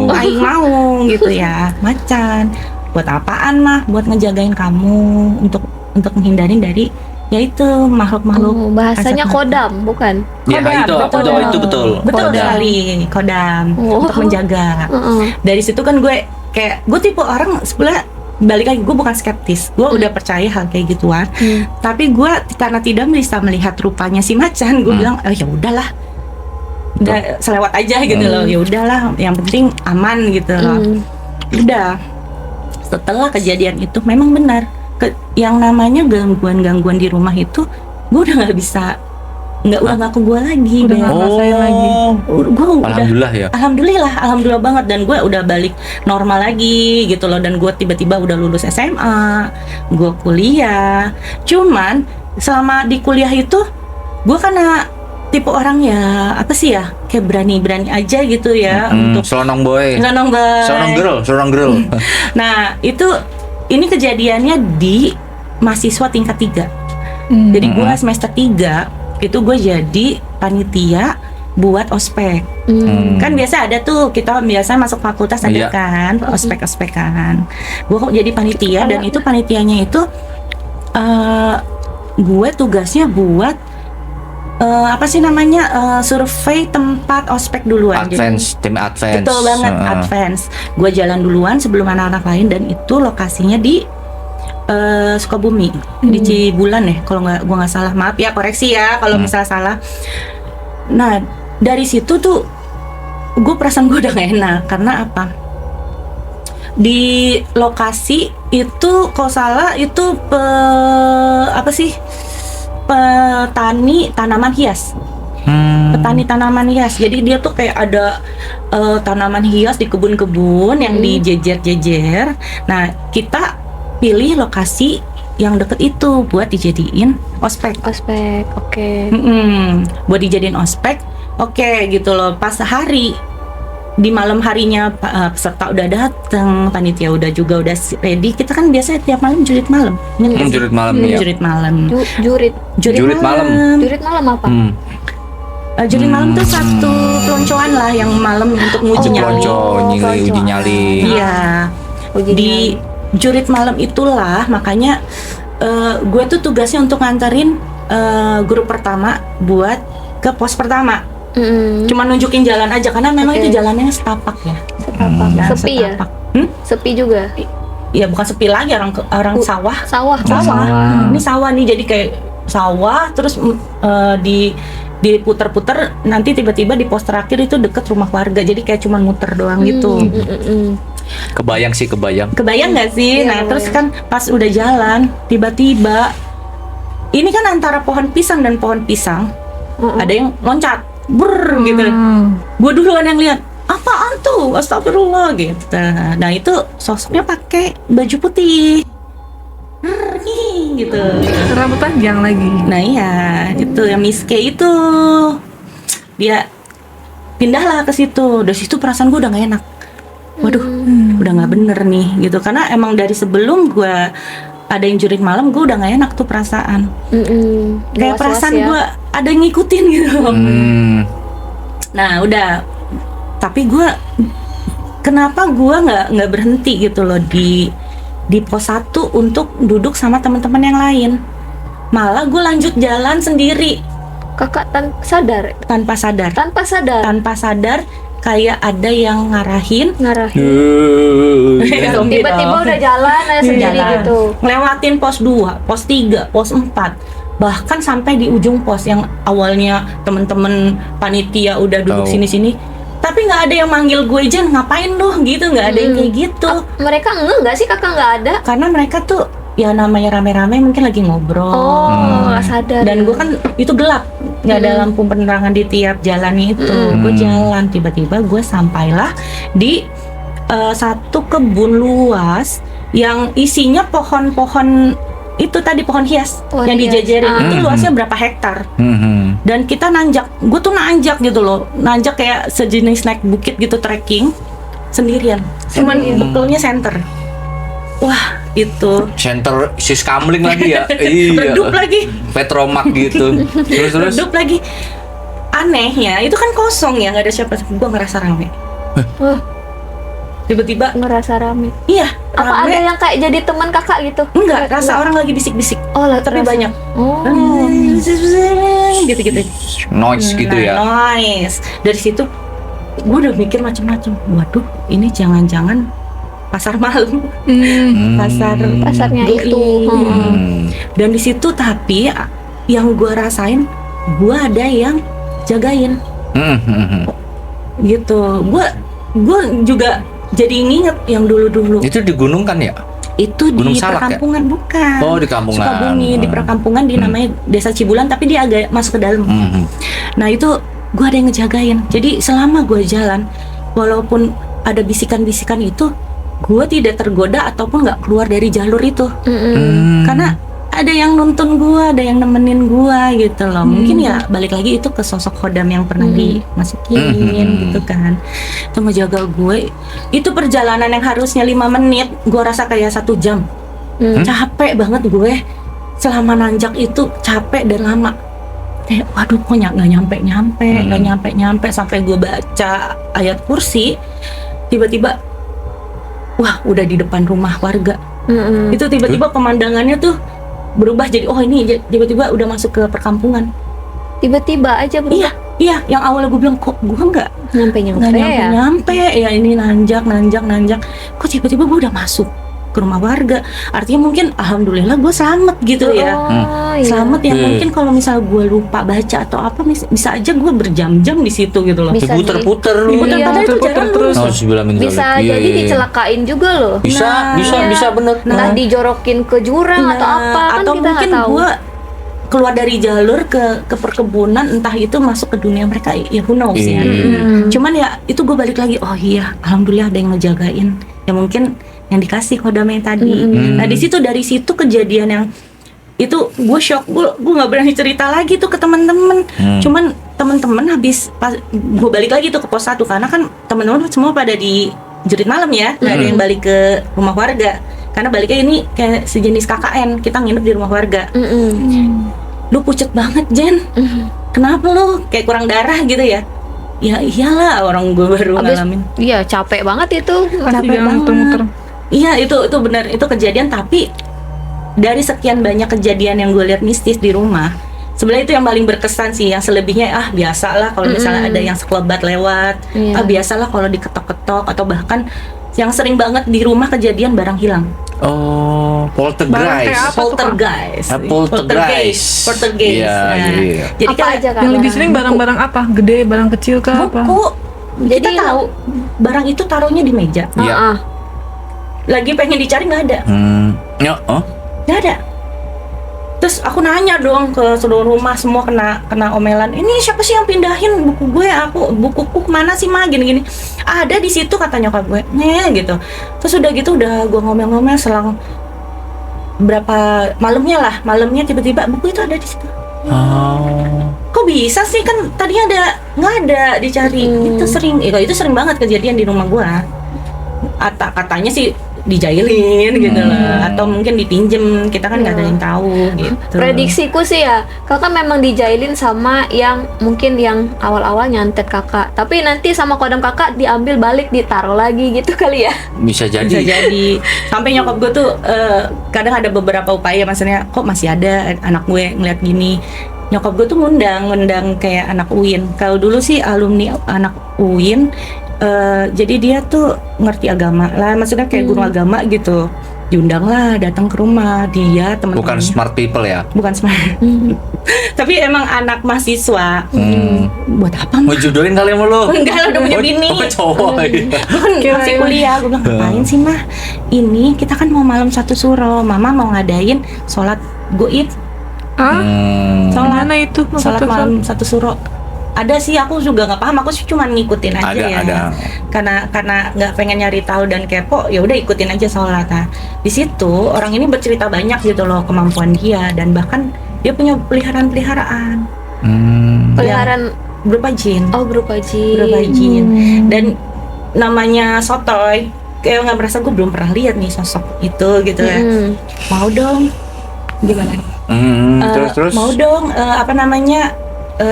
Speaker 1: Aing mau gitu ya, macan. Buat apaan mah? Buat ngejagain kamu untuk menghindarin dari yaitu makhluk-makhluk.
Speaker 2: Bahasanya
Speaker 1: kasat mata.
Speaker 2: kodam, bukan?
Speaker 3: Ya itu betul.
Speaker 1: Betul
Speaker 2: Kodam.
Speaker 1: sekali, kodam untuk menjaga. Dari situ kan gue tipe orang sebenarnya, balik lagi, gue bukan skeptis, gue udah percaya hal kayak gituan. Tapi gue karena tidak bisa melihat rupanya si macan, gue bilang ya udahlah, udah selewat aja gitu loh, ya udahlah, yang penting aman gitu loh. Udah, setelah kejadian itu memang benar yang namanya gangguan di rumah itu gue udah nggak ke gue lagi,
Speaker 4: Udah nggak ngerasain lagi.
Speaker 1: Gue
Speaker 3: Alhamdulillah ya.
Speaker 1: Alhamdulillah banget, dan gue udah balik normal lagi gitu loh, dan gue tiba-tiba udah lulus SMA, gue kuliah. Cuman selama di kuliah itu gue karena tipe orang ya apa sih ya, kayak berani aja gitu ya untuk
Speaker 3: Selonong boy. Selonong girl.
Speaker 1: Nah ini kejadiannya di mahasiswa tingkat 3. Jadi gue semester 3 itu gue jadi panitia buat ospek. Kan biasa ada tuh, kita biasa masuk fakultas ada kan ospek-ospekan. Gue kok jadi panitia, dan itu panitianya itu gue tugasnya buat apa sih namanya, survei tempat ospek duluan.
Speaker 3: Tim advance.
Speaker 1: Betul banget, advance. Gue jalan duluan sebelum anak-anak lain, dan itu lokasinya di Sukabumi, di Cibulan ya, kalau gue nggak salah. Maaf ya, koreksi ya kalau misalnya salah. Nah dari situ tuh gue perasaan gue udah gak enak, karena apa? Di lokasi itu kalau salah itu apa sih? Petani tanaman hias. Petani tanaman hias. Jadi dia tuh kayak ada tanaman hias di kebun-kebun yang dijejer-jejer. Nah, kita pilih lokasi yang deket itu buat dijadiin ospek.
Speaker 2: Oke.
Speaker 1: Buat dijadiin ospek. Oke, gitu loh. Pas hari di malam harinya peserta udah datang, panitia udah ready. Kita kan biasanya tiap malam jurit malam.
Speaker 3: Jurit malam ya.
Speaker 1: Jurit malam.
Speaker 3: Jurit malam.
Speaker 2: Jurit malam apa?
Speaker 1: Jurit malam tuh satu peloncoan lah yang malam untuk nguji nyali.
Speaker 3: Uji nyali.
Speaker 1: Iya. Di jurit malam itulah makanya gue tuh tugasnya untuk nganterin grup pertama buat ke pos pertama. Cuma nunjukin jalan aja, karena memang itu jalannya setapak ya.
Speaker 2: Sepi ya? Sepi juga?
Speaker 1: Ya bukan sepi lagi, orang sawah.
Speaker 2: Sawah.
Speaker 1: Ini sawah nih, jadi kayak sawah terus diputer-puter, nanti tiba-tiba di pos terakhir itu deket rumah warga, jadi kayak cuma muter doang gitu.
Speaker 3: Kebayang
Speaker 1: nggak sih?
Speaker 2: Iya,
Speaker 1: Nah terus kan pas udah jalan, tiba-tiba ini kan antara pohon pisang dan pohon pisang ada yang loncat gitu. Gue duluan yang lihat, apaan tuh? Astagfirullah gitu. Nah itu sosoknya pakai baju putih. Gitu.
Speaker 4: Rambut panjang lagi.
Speaker 1: Nah iya, itu yang Miske itu. Dia pindahlah ke situ. Dari situ perasaan gue udah gak enak. Waduh, udah gak bener nih gitu. Karena emang dari sebelum gue ada yang jurit malam, gue udah gak enak tuh perasaan. Kayak perasaan gue ada yang ngikutin gitu. Nah udah, tapi gue kenapa gue nggak berhenti gitu loh di pos 1 untuk duduk sama teman-teman yang lain, malah gue lanjut jalan sendiri.
Speaker 2: Kakak sadar?
Speaker 1: Tanpa sadar kayak ada yang ngarahin.
Speaker 2: Tiba-tiba udah jalan sendiri gitu.
Speaker 1: Ngelewatin pos 2, pos 3, pos 4, bahkan sampai di ujung pos yang awalnya temen-temen panitia udah duduk sini-sini, tapi nggak ada yang manggil gue, Jen ngapain lu gitu, nggak ada yang kayak gitu.
Speaker 2: Mereka nggak sih kakak nggak ada?
Speaker 1: Karena mereka tuh ya namanya rame-rame mungkin lagi ngobrol.
Speaker 2: Nggak sadar.
Speaker 1: Dan gue kan itu gelap, nggak ada lampu penerangan di tiap jalannya itu. Gue jalan, tiba-tiba gue sampailah di satu kebun luas yang isinya pohon-pohon itu tadi pohon hias
Speaker 2: Pohon
Speaker 1: yang
Speaker 2: hias.
Speaker 1: dijajarin itu
Speaker 3: Ah.
Speaker 1: luasnya berapa hektar.
Speaker 3: Mhm.
Speaker 1: Dan kita nanjak, gue tuh nanjak gitu loh, nanjak kayak sejenis naik bukit gitu, trekking sendirian, cuman bekelnya center. Wah itu
Speaker 3: Center sis kamling lagi ya. Iya.
Speaker 1: redup lagi,
Speaker 3: Petromak gitu. Terus.
Speaker 1: redup lagi. Anehnya itu kan kosong ya, nggak ada siapa. Gue ngerasa rame.
Speaker 2: Wah,
Speaker 1: Tiba-tiba,
Speaker 2: ngerasa rame.
Speaker 1: iya
Speaker 2: Apa ada
Speaker 1: rame.
Speaker 2: yang kayak jadi teman kakak gitu?
Speaker 1: Enggak, rasa orang lagi bisik-bisik.
Speaker 2: Oh,
Speaker 1: Tapi
Speaker 2: rasa.
Speaker 1: banyak.
Speaker 2: Oh.
Speaker 1: Gitu-gitu.
Speaker 3: Noise gitu ya.
Speaker 1: Noise. Dari situ gue udah mikir macam-macam. Waduh, ini jangan-jangan pasar malam,
Speaker 2: Pasarnya
Speaker 1: Doi.
Speaker 2: itu.
Speaker 3: Hmm.
Speaker 1: Dan di situ tapi yang gue rasain, gue ada yang jagain
Speaker 3: Mhm.
Speaker 1: gitu. Gue juga jadi nginget yang dulu-dulu.
Speaker 3: Itu di gunung kan ya?
Speaker 1: Itu
Speaker 3: Gunung
Speaker 1: di
Speaker 3: Salak ya?
Speaker 1: perkampungan, bukan.
Speaker 3: Oh, di kampungan.
Speaker 1: Sukabumi, di perkampungan di namanya Desa Cibulan, tapi dia agak masuk ke dalam.
Speaker 3: Mhm.
Speaker 1: Nah itu gue ada yang ngejagain. Jadi selama gue jalan, walaupun ada bisikan-bisikan itu, gue tidak tergoda ataupun nggak keluar dari jalur itu.
Speaker 3: Hmm.
Speaker 1: Karena ada yang nuntun gue, ada yang nemenin gue gitu loh. Mungkin ya balik lagi itu ke sosok khodam yang pernah dimasukin gitu kan. Itu ngejaga gue. Itu perjalanan yang harusnya 5 menit, gue rasa kayak 1 jam. Capek banget gue. Selama nanjak itu capek dan lama. Kayak waduh kok nggak nyampe sampai gue baca ayat kursi, tiba-tiba wah udah di depan rumah warga. Itu tiba-tiba pemandangannya tuh berubah jadi oh ini tiba-tiba udah masuk ke perkampungan.
Speaker 2: Tiba-tiba aja berubah.
Speaker 1: Iya, yang awalnya gue bilang kok gue nggak
Speaker 2: Nyampe-nyampe ya.
Speaker 1: nyampe ya, ini nanjak, kok tiba-tiba gue udah masuk ke rumah warga. Artinya mungkin alhamdulillah gue selamat gitu ya.
Speaker 2: Oh, iya.
Speaker 1: Selamat ya,
Speaker 3: Oke.
Speaker 1: mungkin kalau misal gue lupa baca atau apa bisa aja gue berjam-jam di situ gitu loh.
Speaker 2: Bisa
Speaker 3: Diputer-puter lu.
Speaker 1: Diputer
Speaker 2: Iya.
Speaker 1: padahal itu
Speaker 4: Puter-puter
Speaker 1: jalan
Speaker 4: terus.
Speaker 1: lurus.
Speaker 3: Nauzubillah min
Speaker 2: Bisa
Speaker 3: dzalik. Iya,
Speaker 2: jadi
Speaker 3: iya, iya.
Speaker 2: dicelakain juga loh.
Speaker 3: Bisa,
Speaker 1: Nah,
Speaker 3: bisa bener.
Speaker 2: Entah dijorokin ke jurang atau apa kan
Speaker 1: atau
Speaker 2: kita nggak
Speaker 1: mungkin
Speaker 2: tahu.
Speaker 1: gue keluar dari jalur ke perkebunan, entah itu masuk ke dunia mereka, ya who knows ya. Cuman ya itu gue balik lagi, oh iya alhamdulillah ada yang ngejagain, ya mungkin yang dikasih kodam yang tadi. Nah di situ, dari situ kejadian yang itu gue shock, gue nggak berani cerita lagi tuh ke teman-teman. Cuman teman-teman habis gue balik lagi tuh ke pos 1, karena kan teman-teman semua pada di jurit malam ya, nggak ada yang balik ke rumah warga karena baliknya ini kayak sejenis KKN, kita nginep di rumah warga. Lu pucet banget Jen, kenapa lu kayak kurang darah gitu ya? Ya iyalah, orang gue baru
Speaker 2: Abis-
Speaker 1: ngalamin.
Speaker 2: Iya, capek banget itu.
Speaker 1: Capek
Speaker 4: Iya,
Speaker 1: banget.
Speaker 4: muter-muter.
Speaker 1: Iya itu benar, itu kejadian. Tapi dari sekian banyak kejadian yang gue lihat mistis di rumah, sebenarnya itu yang paling berkesan sih. Yang selebihnya biasalah kalau misalnya ada yang sekelebat lewat,
Speaker 2: Iya.
Speaker 1: biasalah kalau diketok-ketok, atau bahkan yang sering banget di rumah kejadian barang hilang.
Speaker 3: Oh,
Speaker 4: Barang kayak
Speaker 3: poltergeist.
Speaker 4: apa tuh, Kak?
Speaker 1: Poltergeist.
Speaker 3: Poltergeist.
Speaker 1: Poltergeist.
Speaker 3: Iya,
Speaker 1: Nah,
Speaker 3: iya.
Speaker 1: jadi
Speaker 2: Apa aja Kak?
Speaker 4: Yang lebih
Speaker 2: barang?
Speaker 4: sering barang-barang apa? Gede, barang kecil kah apa?
Speaker 1: buku. Kita
Speaker 2: Jadi-
Speaker 1: tahu barang itu taruhnya di meja.
Speaker 3: Iya.
Speaker 2: Ah,
Speaker 1: Lagi pengen dicari nggak ada.
Speaker 3: Ya, oh.
Speaker 1: Nggak ada. Terus aku nanya dong ke seluruh rumah, semua kena omelan. Ini siapa sih yang pindahin buku gue? Bukuku kemana sih Ma? Gini-gini. Ada di situ kata nyokap gue. Gitu. Terus udah gitu udah gue ngomel-ngomel, selang berapa malamnya tiba-tiba buku itu ada di situ.
Speaker 3: Oh.
Speaker 1: Kok bisa sih, kan tadinya nggak ada dicari. Itu sering banget kejadian di rumah gue. Katanya sih dijailin gitu loh, atau mungkin dipinjem, kita kan nggak ada yang tahu gitu.
Speaker 2: prediksiku sih ya, kakak memang dijailin sama yang mungkin yang awal-awal nyantet kakak, tapi nanti sama kodam kakak diambil balik, ditaruh lagi gitu kali ya.
Speaker 3: Bisa jadi.
Speaker 1: Bisa jadi. Sampai nyokap gue tuh kadang ada beberapa upaya, maksudnya kok masih ada anak gue ngeliat gini. Nyokap gue tuh ngundang kayak anak UIN. Kalau dulu sih alumni anak UIN, jadi dia tuh ngerti agama lah, maksudnya kayak guru agama gitu. Diundang lah datang ke rumah dia,
Speaker 3: Bukan
Speaker 1: teman-temannya.
Speaker 3: smart people ya.
Speaker 1: Bukan smart. Tapi emang anak mahasiswa. Buat apa
Speaker 3: Mau
Speaker 1: mah?
Speaker 3: jodohin kali sama lu?
Speaker 1: Enggak lah, udah punya bini.
Speaker 3: Oh, cowok. Iya.
Speaker 1: Gue kan masih kuliah. Gue bilang ngapain sih mah? Ini kita kan mau malam 1 suro, mama mau ngadain sholat goib,
Speaker 4: Ah,
Speaker 3: Hmm.
Speaker 1: sholat
Speaker 4: mana itu?
Speaker 1: sholat malam 1 suro. ada sih, aku juga nggak paham, aku sih cuma ngikutin aja
Speaker 3: Ada,
Speaker 1: ya.
Speaker 3: ada.
Speaker 1: Karena nggak pengen nyari tahu dan kepo, ya udah ikutin aja sholat. Nah, di situ orang ini bercerita banyak gitu loh kemampuan dia, dan bahkan dia punya peliharaan
Speaker 2: Peliharaan
Speaker 1: berupa jin.
Speaker 2: berupa jin.
Speaker 1: Berupa jin. Dan namanya sotoy, kayak nggak merasa gue belum pernah lihat nih sosok itu gitu ya. Mau dong, gimana?
Speaker 3: Terus
Speaker 1: Mau dong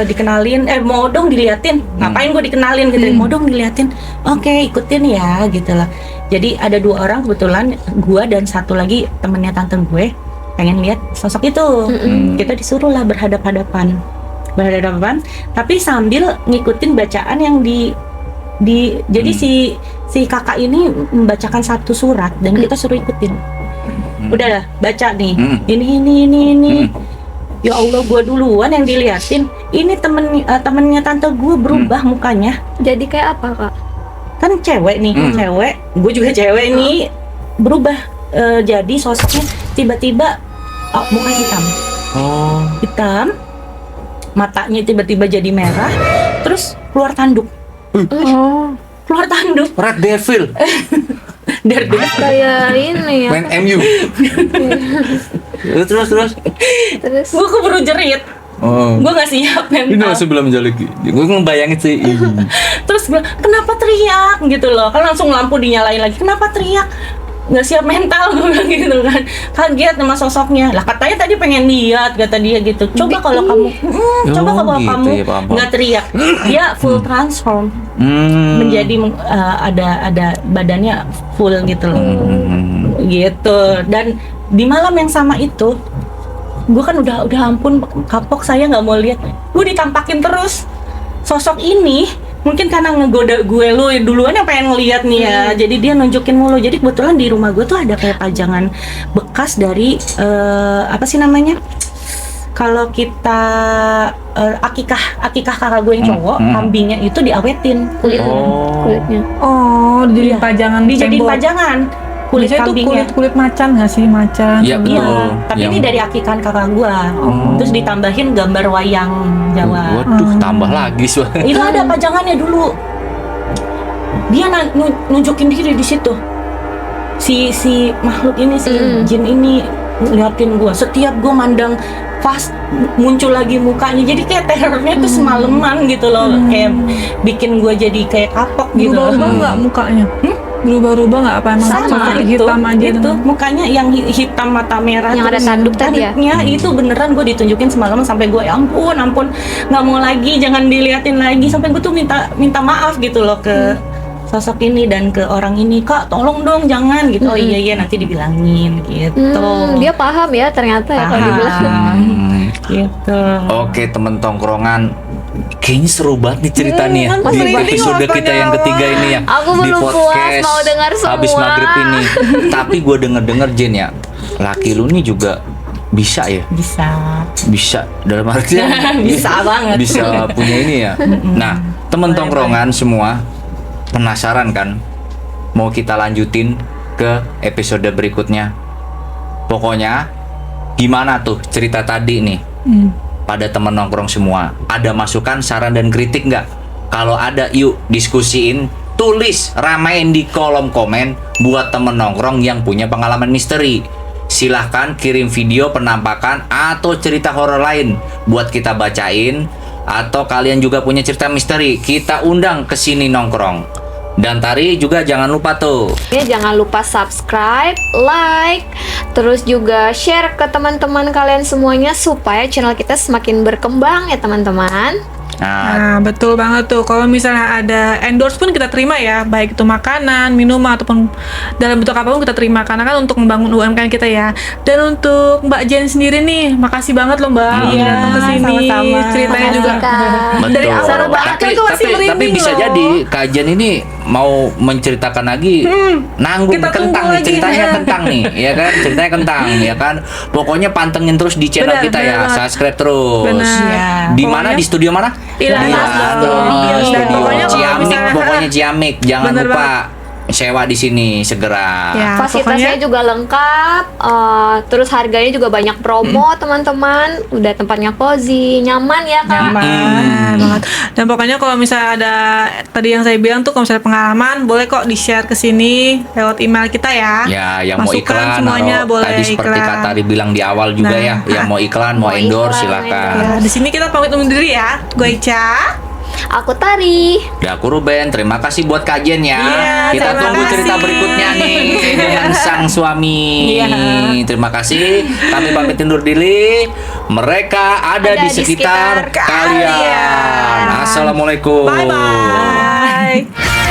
Speaker 1: dikenalin, mau dong diliatin. Ngapain gue dikenalin gitu? Mau dong diliatin. Oke, ikutin ya gitu lah. Jadi ada 2 orang kebetulan, gue dan satu lagi temennya tante gue pengen lihat sosok itu. Kita disuruh lah berhadapan, tapi sambil ngikutin bacaan yang jadi si kakak ini membacakan satu surat dan kita suruh ikutin. Udah lah, baca nih. Ini. Ya Allah, gue duluan yang diliatin. Ini temennya tante gue berubah mukanya.
Speaker 2: Jadi kayak apa, Kak?
Speaker 1: Kan cewek nih, cewek. Gue juga cewek nih. Berubah. Jadi sosoknya tiba-tiba muka hitam. Hitam. Matanya tiba-tiba jadi merah. Terus keluar tanduk. Keluar tanduk.
Speaker 3: Red Devil.
Speaker 2: Kayak ini ya.
Speaker 3: Main MU. Terus.
Speaker 2: Terus
Speaker 1: Gue keburu jerit. Gue gak siap
Speaker 3: Ini
Speaker 1: mental.
Speaker 3: masih belum menjaluk. Gue ngebayangin sih.
Speaker 1: Terus gue, kenapa teriak gitu loh. Kan langsung lampu dinyalain lagi. Kenapa teriak? Nggak siap mental, gue bilang gitu kan. Kaget sama sosoknya. Lah katanya tadi pengen lihat, kata dia gitu. Coba kalau kamu coba kalau
Speaker 3: gitu
Speaker 1: kamu
Speaker 3: ya, paham.
Speaker 1: nggak teriak, dia full transform. Menjadi ada badannya full gitu loh. Gitu. Dan di malam yang sama itu, gue kan udah ampun kapok, saya nggak mau lihat. Gue ditampakin terus sosok ini. Mungkin karena ngegoda gue, lu duluan yang pengen ngeliat nih ya. Jadi dia nunjukin mulu. Jadi kebetulan di rumah gue tuh ada kayak pajangan bekas dari apa sih namanya? Kalau kita akikah kakak gue yang cowok, kambingnya itu diawetin kulitnya.
Speaker 4: Oh, dijadiin
Speaker 1: Iya,
Speaker 4: pajangan
Speaker 1: dijadiin
Speaker 4: tembok.
Speaker 1: pajangan kulit
Speaker 4: Biasanya tuh
Speaker 1: kambingnya.
Speaker 4: kulit macan nggak sih, macan?
Speaker 3: Iya, betul.
Speaker 1: Iya, tapi ini dari akikan kakak gua. Terus ditambahin gambar wayang Jawa.
Speaker 3: Waduh, tambah lagi soalnya.
Speaker 1: Itu ada pajangannya dulu. Dia nunjukin diri di situ. Si makhluk ini, si jin ini ngeliatin gua. Setiap gua mandang pas muncul lagi mukanya. Jadi kayak terornya tuh semalaman gitu loh. Kayak bikin gua jadi kayak kapok gitu.
Speaker 4: Berubah-ubah nggak mukanya? Berubah-ubah nggak, apa emang
Speaker 1: Sama
Speaker 4: sosok
Speaker 1: itu,
Speaker 4: hitam aja?
Speaker 1: itu mukanya yang hitam, mata merah,
Speaker 2: Yang ada
Speaker 1: terus
Speaker 2: tanduk tadi ya?
Speaker 1: tanduknya itu beneran gue ditunjukin semalam sampai gue ya ampun nggak mau lagi, jangan diliatin lagi, sampai gue tuh minta maaf gitu loh ke sosok ini dan ke orang ini, Kak tolong dong jangan gitu. Oh iya nanti dibilangin gitu.
Speaker 2: dia paham ya ternyata ya kalau dibilang.
Speaker 1: Gitu.
Speaker 3: Oke, temen tongkrongan, kayaknya seru banget nih cerita nih ya
Speaker 4: aku
Speaker 3: di
Speaker 4: merinding
Speaker 3: episode
Speaker 4: loh,
Speaker 3: kita yang ketiga ini ya.
Speaker 2: Aku
Speaker 3: Di
Speaker 2: belum puas,
Speaker 3: podcast
Speaker 2: mau dengar
Speaker 3: habis
Speaker 2: semua.
Speaker 3: maghrib ini. Tapi gue denger Jen ya, laki lu nih juga bisa ya. Bisa dalam artian
Speaker 1: Bisa banget.
Speaker 3: Bisa punya ini ya. Nah, temen tongkrongan semua penasaran kan? Mau kita lanjutin ke episode berikutnya. Pokoknya gimana tuh cerita tadi nih? Pada temen nongkrong semua, ada masukan, saran dan kritik nggak? Kalau ada, yuk diskusiin, tulis, ramein di kolom komen buat temen nongkrong yang punya pengalaman misteri. Silahkan kirim video penampakan atau cerita horor lain buat kita bacain, atau kalian juga punya cerita misteri, kita undang ke sini nongkrong. Dan Tari juga jangan lupa tuh.
Speaker 2: Ya, jangan lupa subscribe, like, terus juga share ke teman-teman kalian semuanya supaya channel kita semakin berkembang ya teman-teman.
Speaker 3: Nah,
Speaker 4: Nah, betul banget tuh. Kalau misalnya ada endorse pun kita terima ya, baik itu makanan, minuman ataupun dalam bentuk apapun kita terima, karena kan untuk membangun UMKM kita ya. Dan untuk Mbak Jen sendiri nih, makasih banget loh Mbak
Speaker 1: Iya,
Speaker 4: datang ke sini.
Speaker 1: sama-sama.
Speaker 4: Ceritanya
Speaker 2: Makasih,
Speaker 4: juga
Speaker 2: Kak.
Speaker 4: dari
Speaker 3: betul.
Speaker 4: awal banget
Speaker 3: tapi,
Speaker 4: tuh masih
Speaker 3: tapi
Speaker 4: merinding
Speaker 3: bisa
Speaker 4: loh.
Speaker 3: jadi kajian ini mau menceritakan lagi nanggung
Speaker 4: Kita tunggu
Speaker 3: kentang nih
Speaker 4: lagi.
Speaker 3: ceritanya kentang nih ya kan, ceritanya kentang ya kan. Pokoknya pantengin terus di channel
Speaker 4: Benar,
Speaker 3: kita ya,
Speaker 4: benar.
Speaker 3: subscribe terus.
Speaker 4: Benar.
Speaker 1: Iya.
Speaker 3: Di mana, di studio mana?
Speaker 4: Ilana
Speaker 3: Di
Speaker 4: Studio.
Speaker 3: Ilana
Speaker 4: Dan
Speaker 3: Studio
Speaker 4: pokoknya kalau
Speaker 3: Ciamik,
Speaker 4: misalnya-
Speaker 3: pokoknya Ciamik, jangan
Speaker 4: Benar
Speaker 3: lupa
Speaker 4: banget.
Speaker 3: sewa di sini segera.
Speaker 4: Ya,
Speaker 2: Fasilitasnya
Speaker 4: pokoknya
Speaker 2: juga lengkap, terus harganya juga banyak promo teman-teman. Udah tempatnya cozy, nyaman ya Kak.
Speaker 4: nyaman banget. Dan pokoknya kalau misalnya ada tadi yang saya bilang tuh kalau misalnya pengalaman boleh kok di-share ke sini lewat email kita ya.
Speaker 3: Ya, yang mau
Speaker 4: Masukan
Speaker 3: iklan
Speaker 4: semuanya
Speaker 3: atau
Speaker 4: boleh
Speaker 3: tadi seperti
Speaker 4: iklan.
Speaker 3: Kak Tari bilang di awal juga
Speaker 4: Nah,
Speaker 3: ya, yang mau iklan, mau
Speaker 2: mau
Speaker 3: endorse
Speaker 2: iklan,
Speaker 3: silakan.
Speaker 4: Ya, di sini kita pamit undur diri ya. Gue Ica.
Speaker 2: Aku Tari.
Speaker 3: Ya, aku Ruben, terima kasih buat kajian ya.
Speaker 4: Iya,
Speaker 3: Kita
Speaker 4: terima
Speaker 3: tunggu
Speaker 4: kasih.
Speaker 3: cerita berikutnya nih dengan sang suami.
Speaker 1: Iya.
Speaker 3: Terima kasih. Kami pamit undur diri. Mereka ada di sekitar kalian.
Speaker 4: kalian.
Speaker 3: Assalamualaikum.
Speaker 4: Bye bye.